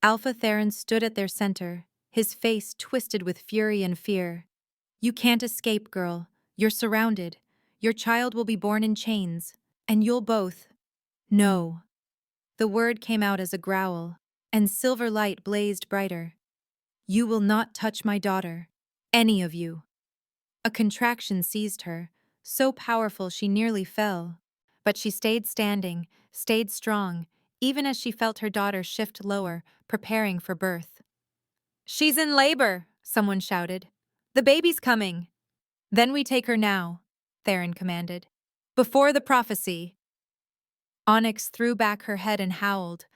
Alpha Theron stood at their center, his face twisted with fury and fear. You can't escape, girl. You're surrounded. Your child will be born in chains. And you'll both. No. The word came out as a growl, and silver light blazed brighter. You will not touch my daughter. Any of you. A contraction seized her, so powerful she nearly fell. But she stayed standing, stayed strong, even as she felt her daughter shift lower, preparing for birth. She's in labor, someone shouted. The baby's coming. Then we take her now, Theron commanded. Before the prophecy. Onyx threw back her head and howled,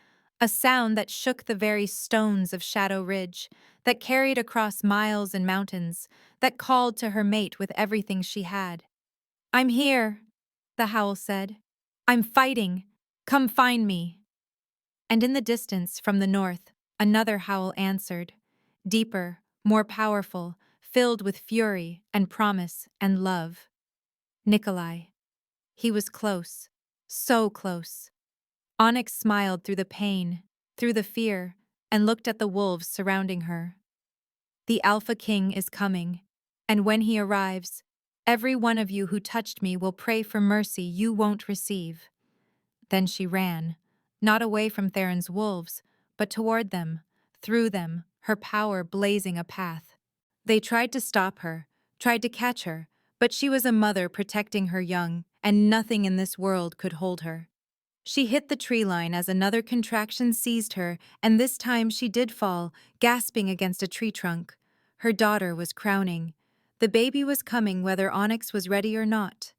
a sound that shook the very stones of Shadow Ridge, that carried across miles and mountains, that called to her mate with everything she had. I'm here, the howl said. I'm fighting. Come find me. And in the distance, from the north, another howl answered, deeper, more powerful, filled with fury and promise and love. Nikolai. He was close, so close. Onyx smiled through the pain, through the fear, and looked at the wolves surrounding her. The Alpha King is coming, and when he arrives, every one of you who touched me will pray for mercy you won't receive. Then she ran, not away from Theron's wolves, but toward them, through them, her power blazing a path. They tried to stop her, tried to catch her, but she was a mother protecting her young, and nothing in this world could hold her. She hit the tree line as another contraction seized her, and this time she did fall, gasping against a tree trunk. Her daughter was crowning. The baby was coming whether Onyx was ready or not.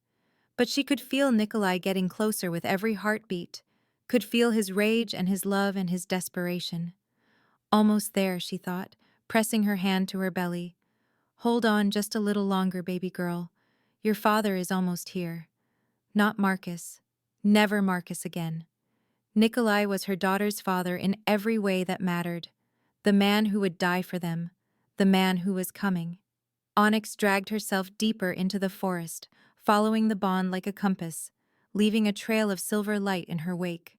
But she could feel Nikolai getting closer with every heartbeat, could feel his rage and his love and his desperation. Almost there, she thought, pressing her hand to her belly. Hold on just a little longer, baby girl. Your father is almost here. Not Marcus. Never Marcus again. Nikolai was her daughter's father in every way that mattered. The man who would die for them. The man who was coming. Onyx dragged herself deeper into the forest, following the bond like a compass, leaving a trail of silver light in her wake.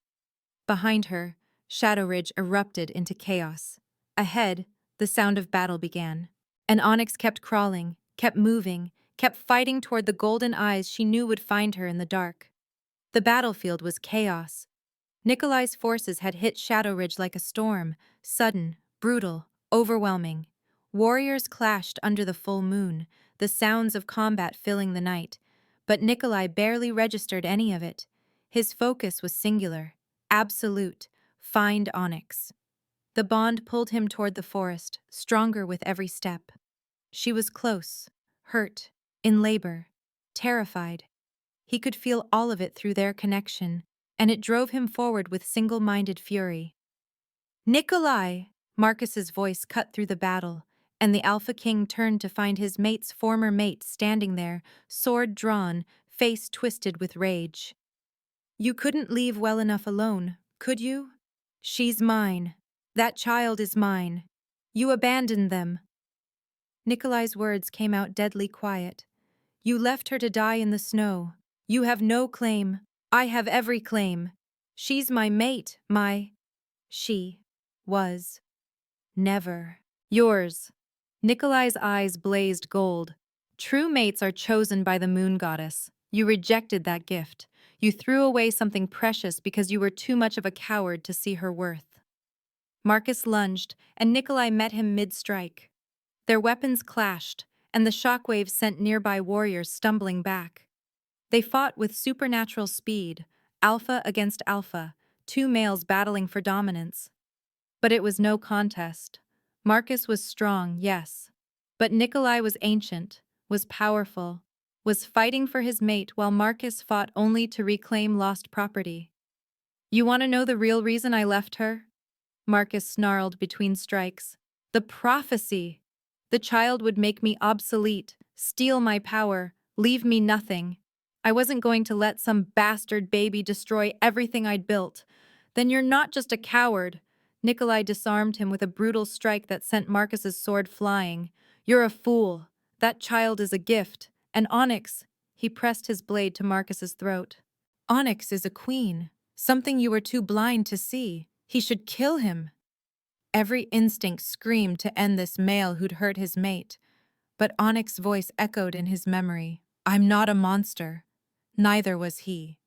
Behind her, Shadow Ridge erupted into chaos. Ahead, the sound of battle began. And Onyx kept crawling, kept moving, kept fighting toward the golden eyes she knew would find her in the dark. The battlefield was chaos. Nikolai's forces had hit Shadow Ridge like a storm, sudden, brutal, overwhelming. Warriors clashed under the full moon, the sounds of combat filling the night, but Nikolai barely registered any of it. His focus was singular, absolute: find Onyx. The bond pulled him toward the forest, stronger with every step. She was close, hurt, in labor, terrified. He could feel all of it through their connection, and it drove him forward with single-minded fury. Nikolai! Marcus's voice cut through the battle, and the Alpha King turned to find his mate's former mate standing there, sword drawn, face twisted with rage. You couldn't leave well enough alone, could you? She's mine. That child is mine. You abandoned them. Nikolai's words came out deadly quiet. You left her to die in the snow. You have no claim. I have every claim. She's my mate, my... She was never yours. Nikolai's eyes blazed gold. True mates are chosen by the moon goddess. You rejected that gift. You threw away something precious because you were too much of a coward to see her worth. Marcus lunged, and Nikolai met him mid-strike. Their weapons clashed, and the shockwaves sent nearby warriors stumbling back. They fought with supernatural speed, alpha against alpha, two males battling for dominance. But it was no contest. Marcus was strong, yes. But Nikolai was ancient, was powerful, was fighting for his mate while Marcus fought only to reclaim lost property. You want to know the real reason I left her? Marcus snarled between strikes. The prophecy! The child would make me obsolete, steal my power, leave me nothing. I wasn't going to let some bastard baby destroy everything I'd built. Then you're not just a coward. Nikolai disarmed him with a brutal strike that sent Marcus's sword flying. You're a fool. That child is a gift. And Onyx, he pressed his blade to Marcus's throat. Onyx is a queen, something you were too blind to see. He should kill him. Every instinct screamed to end this male who'd hurt his mate, but Onyx's voice echoed in his memory. I'm not a monster. Neither was he.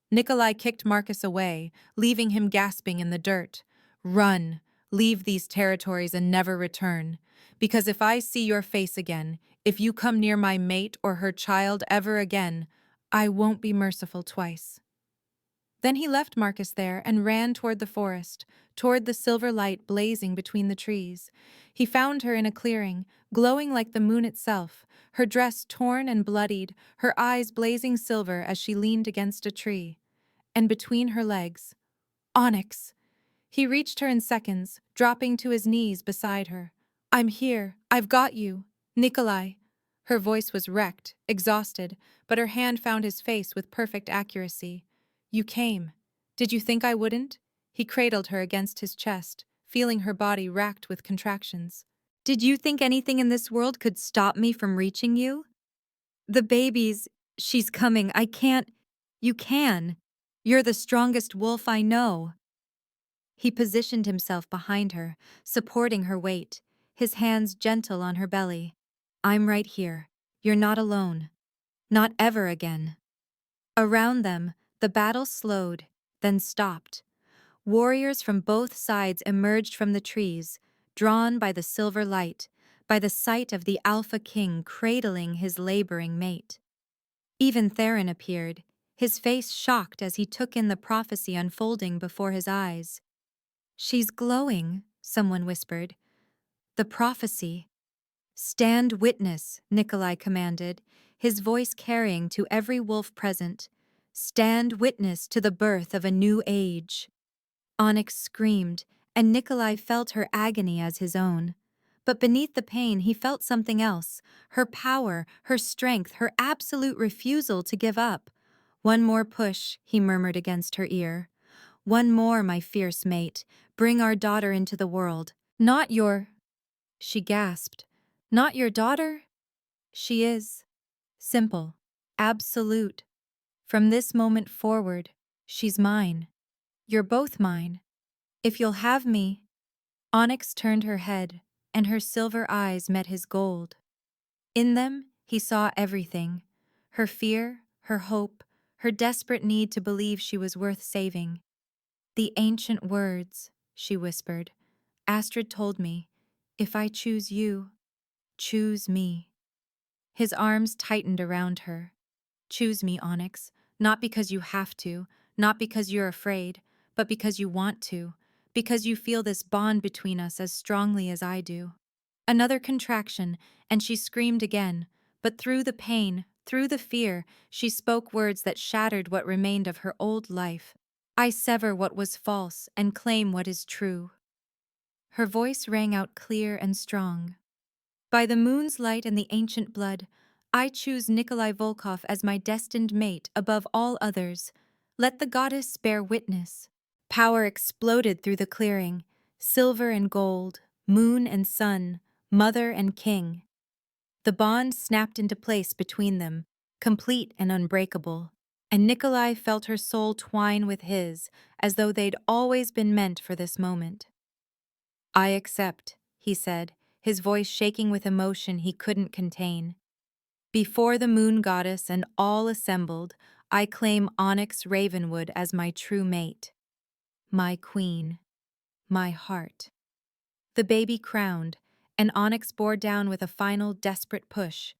Nikolai kicked Marcus away, leaving him gasping in the dirt. Run, leave these territories and never return. Because if I see your face again, if you come near my mate or her child ever again, I won't be merciful twice. Then he left Marcus there and ran toward the forest, toward the silver light blazing between the trees. He found her in a clearing, glowing like the moon itself, her dress torn and bloodied, her eyes blazing silver as she leaned against a tree. And between her legs, Onyx! He reached her in seconds, dropping to his knees beside her. I'm here. I've got you. Nikolai. Her voice was wrecked, exhausted, but her hand found his face with perfect accuracy. You came. Did you think I wouldn't? He cradled her against his chest, feeling her body racked with contractions. Did you think anything in this world could stop me from reaching you? The baby's... She's coming. I can't... You can. You're the strongest wolf I know. He positioned himself behind her, supporting her weight, his hands gentle on her belly. I'm right here. You're not alone. Not ever again. Around them, the battle slowed, then stopped. Warriors from both sides emerged from the trees, drawn by the silver light, by the sight of the Alpha King cradling his laboring mate. Even Theron appeared, his face shocked as he took in the prophecy unfolding before his eyes. She's glowing, someone whispered. The prophecy. Stand witness, Nikolai commanded, his voice carrying to every wolf present. Stand witness to the birth of a new age. Onyx screamed, and Nikolai felt her agony as his own. But beneath the pain he felt something else, her power, her strength, her absolute refusal to give up. One more push, he murmured against her ear. One more, my fierce mate. Bring our daughter into the world. Not your... She gasped. Not your daughter? She is. Simple. Absolute. From this moment forward, she's mine. You're both mine. If you'll have me... Onyx turned her head, and her silver eyes met his gold. In them, he saw everything. Her fear, her hope, her desperate need to believe she was worth saving. The ancient words, she whispered. Astrid told me, if I choose you, choose me. His arms tightened around her. Choose me, Onyx, not because you have to, not because you're afraid, but because you want to, because you feel this bond between us as strongly as I do. Another contraction, and she screamed again, but through the pain, through the fear, she spoke words that shattered what remained of her old life. I sever what was false and claim what is true. Her voice rang out clear and strong. By the moon's light and the ancient blood, I choose Nikolai Volkov as my destined mate above all others. Let the goddess bear witness. Power exploded through the clearing, silver and gold, moon and sun, mother and king. The bond snapped into place between them, complete and unbreakable, and Nikolai felt her soul twine with his, as though they'd always been meant for this moment. I accept, he said, his voice shaking with emotion he couldn't contain. Before the moon goddess and all assembled, I claim Onyx Ravenwood as my true mate. My queen. My heart. The baby crowned, and Onyx bore down with a final desperate push.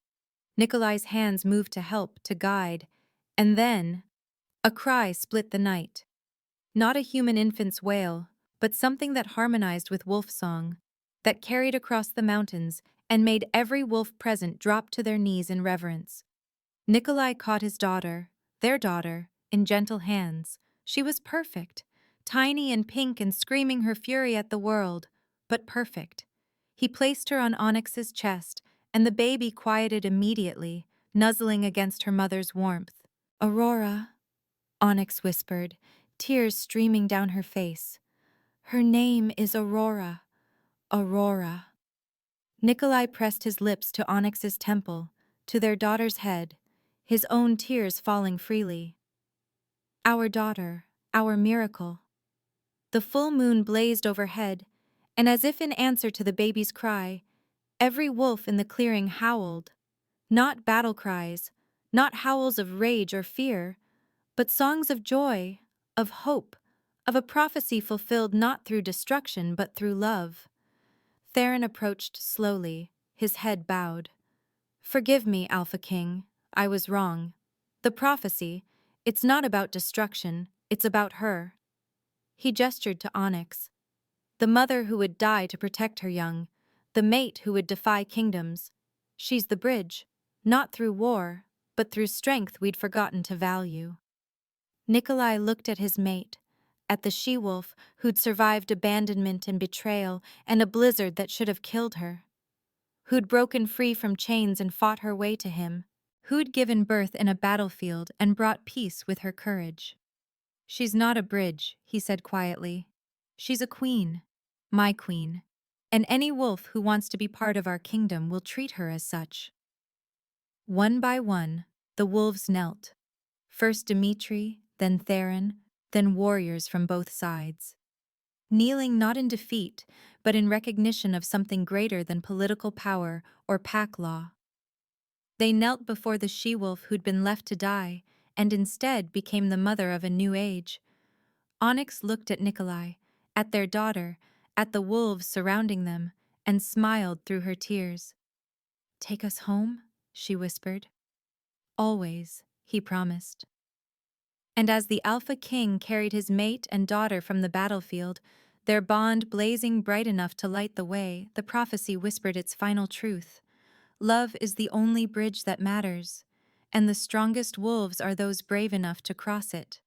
Nikolai's hands moved to help, to guide, and then a cry split the night. Not a human infant's wail, but something that harmonized with wolf song, that carried across the mountains and made every wolf present drop to their knees in reverence. Nikolai caught his daughter, their daughter, in gentle hands. She was perfect, tiny and pink and screaming her fury at the world, but perfect. He placed her on Onyx's chest, and the baby quieted immediately, nuzzling against her mother's warmth. "Aurora," Onyx whispered, tears streaming down her face. "Her name is Aurora. Aurora." Nikolai pressed his lips to Onyx's temple, to their daughter's head, his own tears falling freely. "Our daughter, our miracle." The full moon blazed overhead, and as if in answer to the baby's cry, every wolf in the clearing howled. Not battle cries, not howls of rage or fear, but songs of joy, of hope, of a prophecy fulfilled not through destruction but through love. Theron approached slowly, his head bowed. "Forgive me, Alpha King, I was wrong. The prophecy, it's not about destruction, it's about her." He gestured to Onyx, the mother who would die to protect her young, the mate who would defy kingdoms. She's the bridge, not through war, but through strength we'd forgotten to value. Nikolai looked at his mate, at the she-wolf who'd survived abandonment and betrayal and a blizzard that should have killed her, who'd broken free from chains and fought her way to him, who'd given birth in a battlefield and brought peace with her courage. "She's not a bridge," he said quietly. "She's a queen, my queen, and any wolf who wants to be part of our kingdom will treat her as such." One by one, the wolves knelt. First Dimitri, then Theron, then warriors from both sides. Kneeling not in defeat, but in recognition of something greater than political power or pack law. They knelt before the she-wolf who'd been left to die, and instead became the mother of a new age. Onyx looked at Nikolai, at their daughter, at the wolves surrounding them, and smiled through her tears. "Take us home?" she whispered. "Always," he promised. And as the Alpha King carried his mate and daughter from the battlefield, their bond blazing bright enough to light the way, the prophecy whispered its final truth. Love is the only bridge that matters, and the strongest wolves are those brave enough to cross it.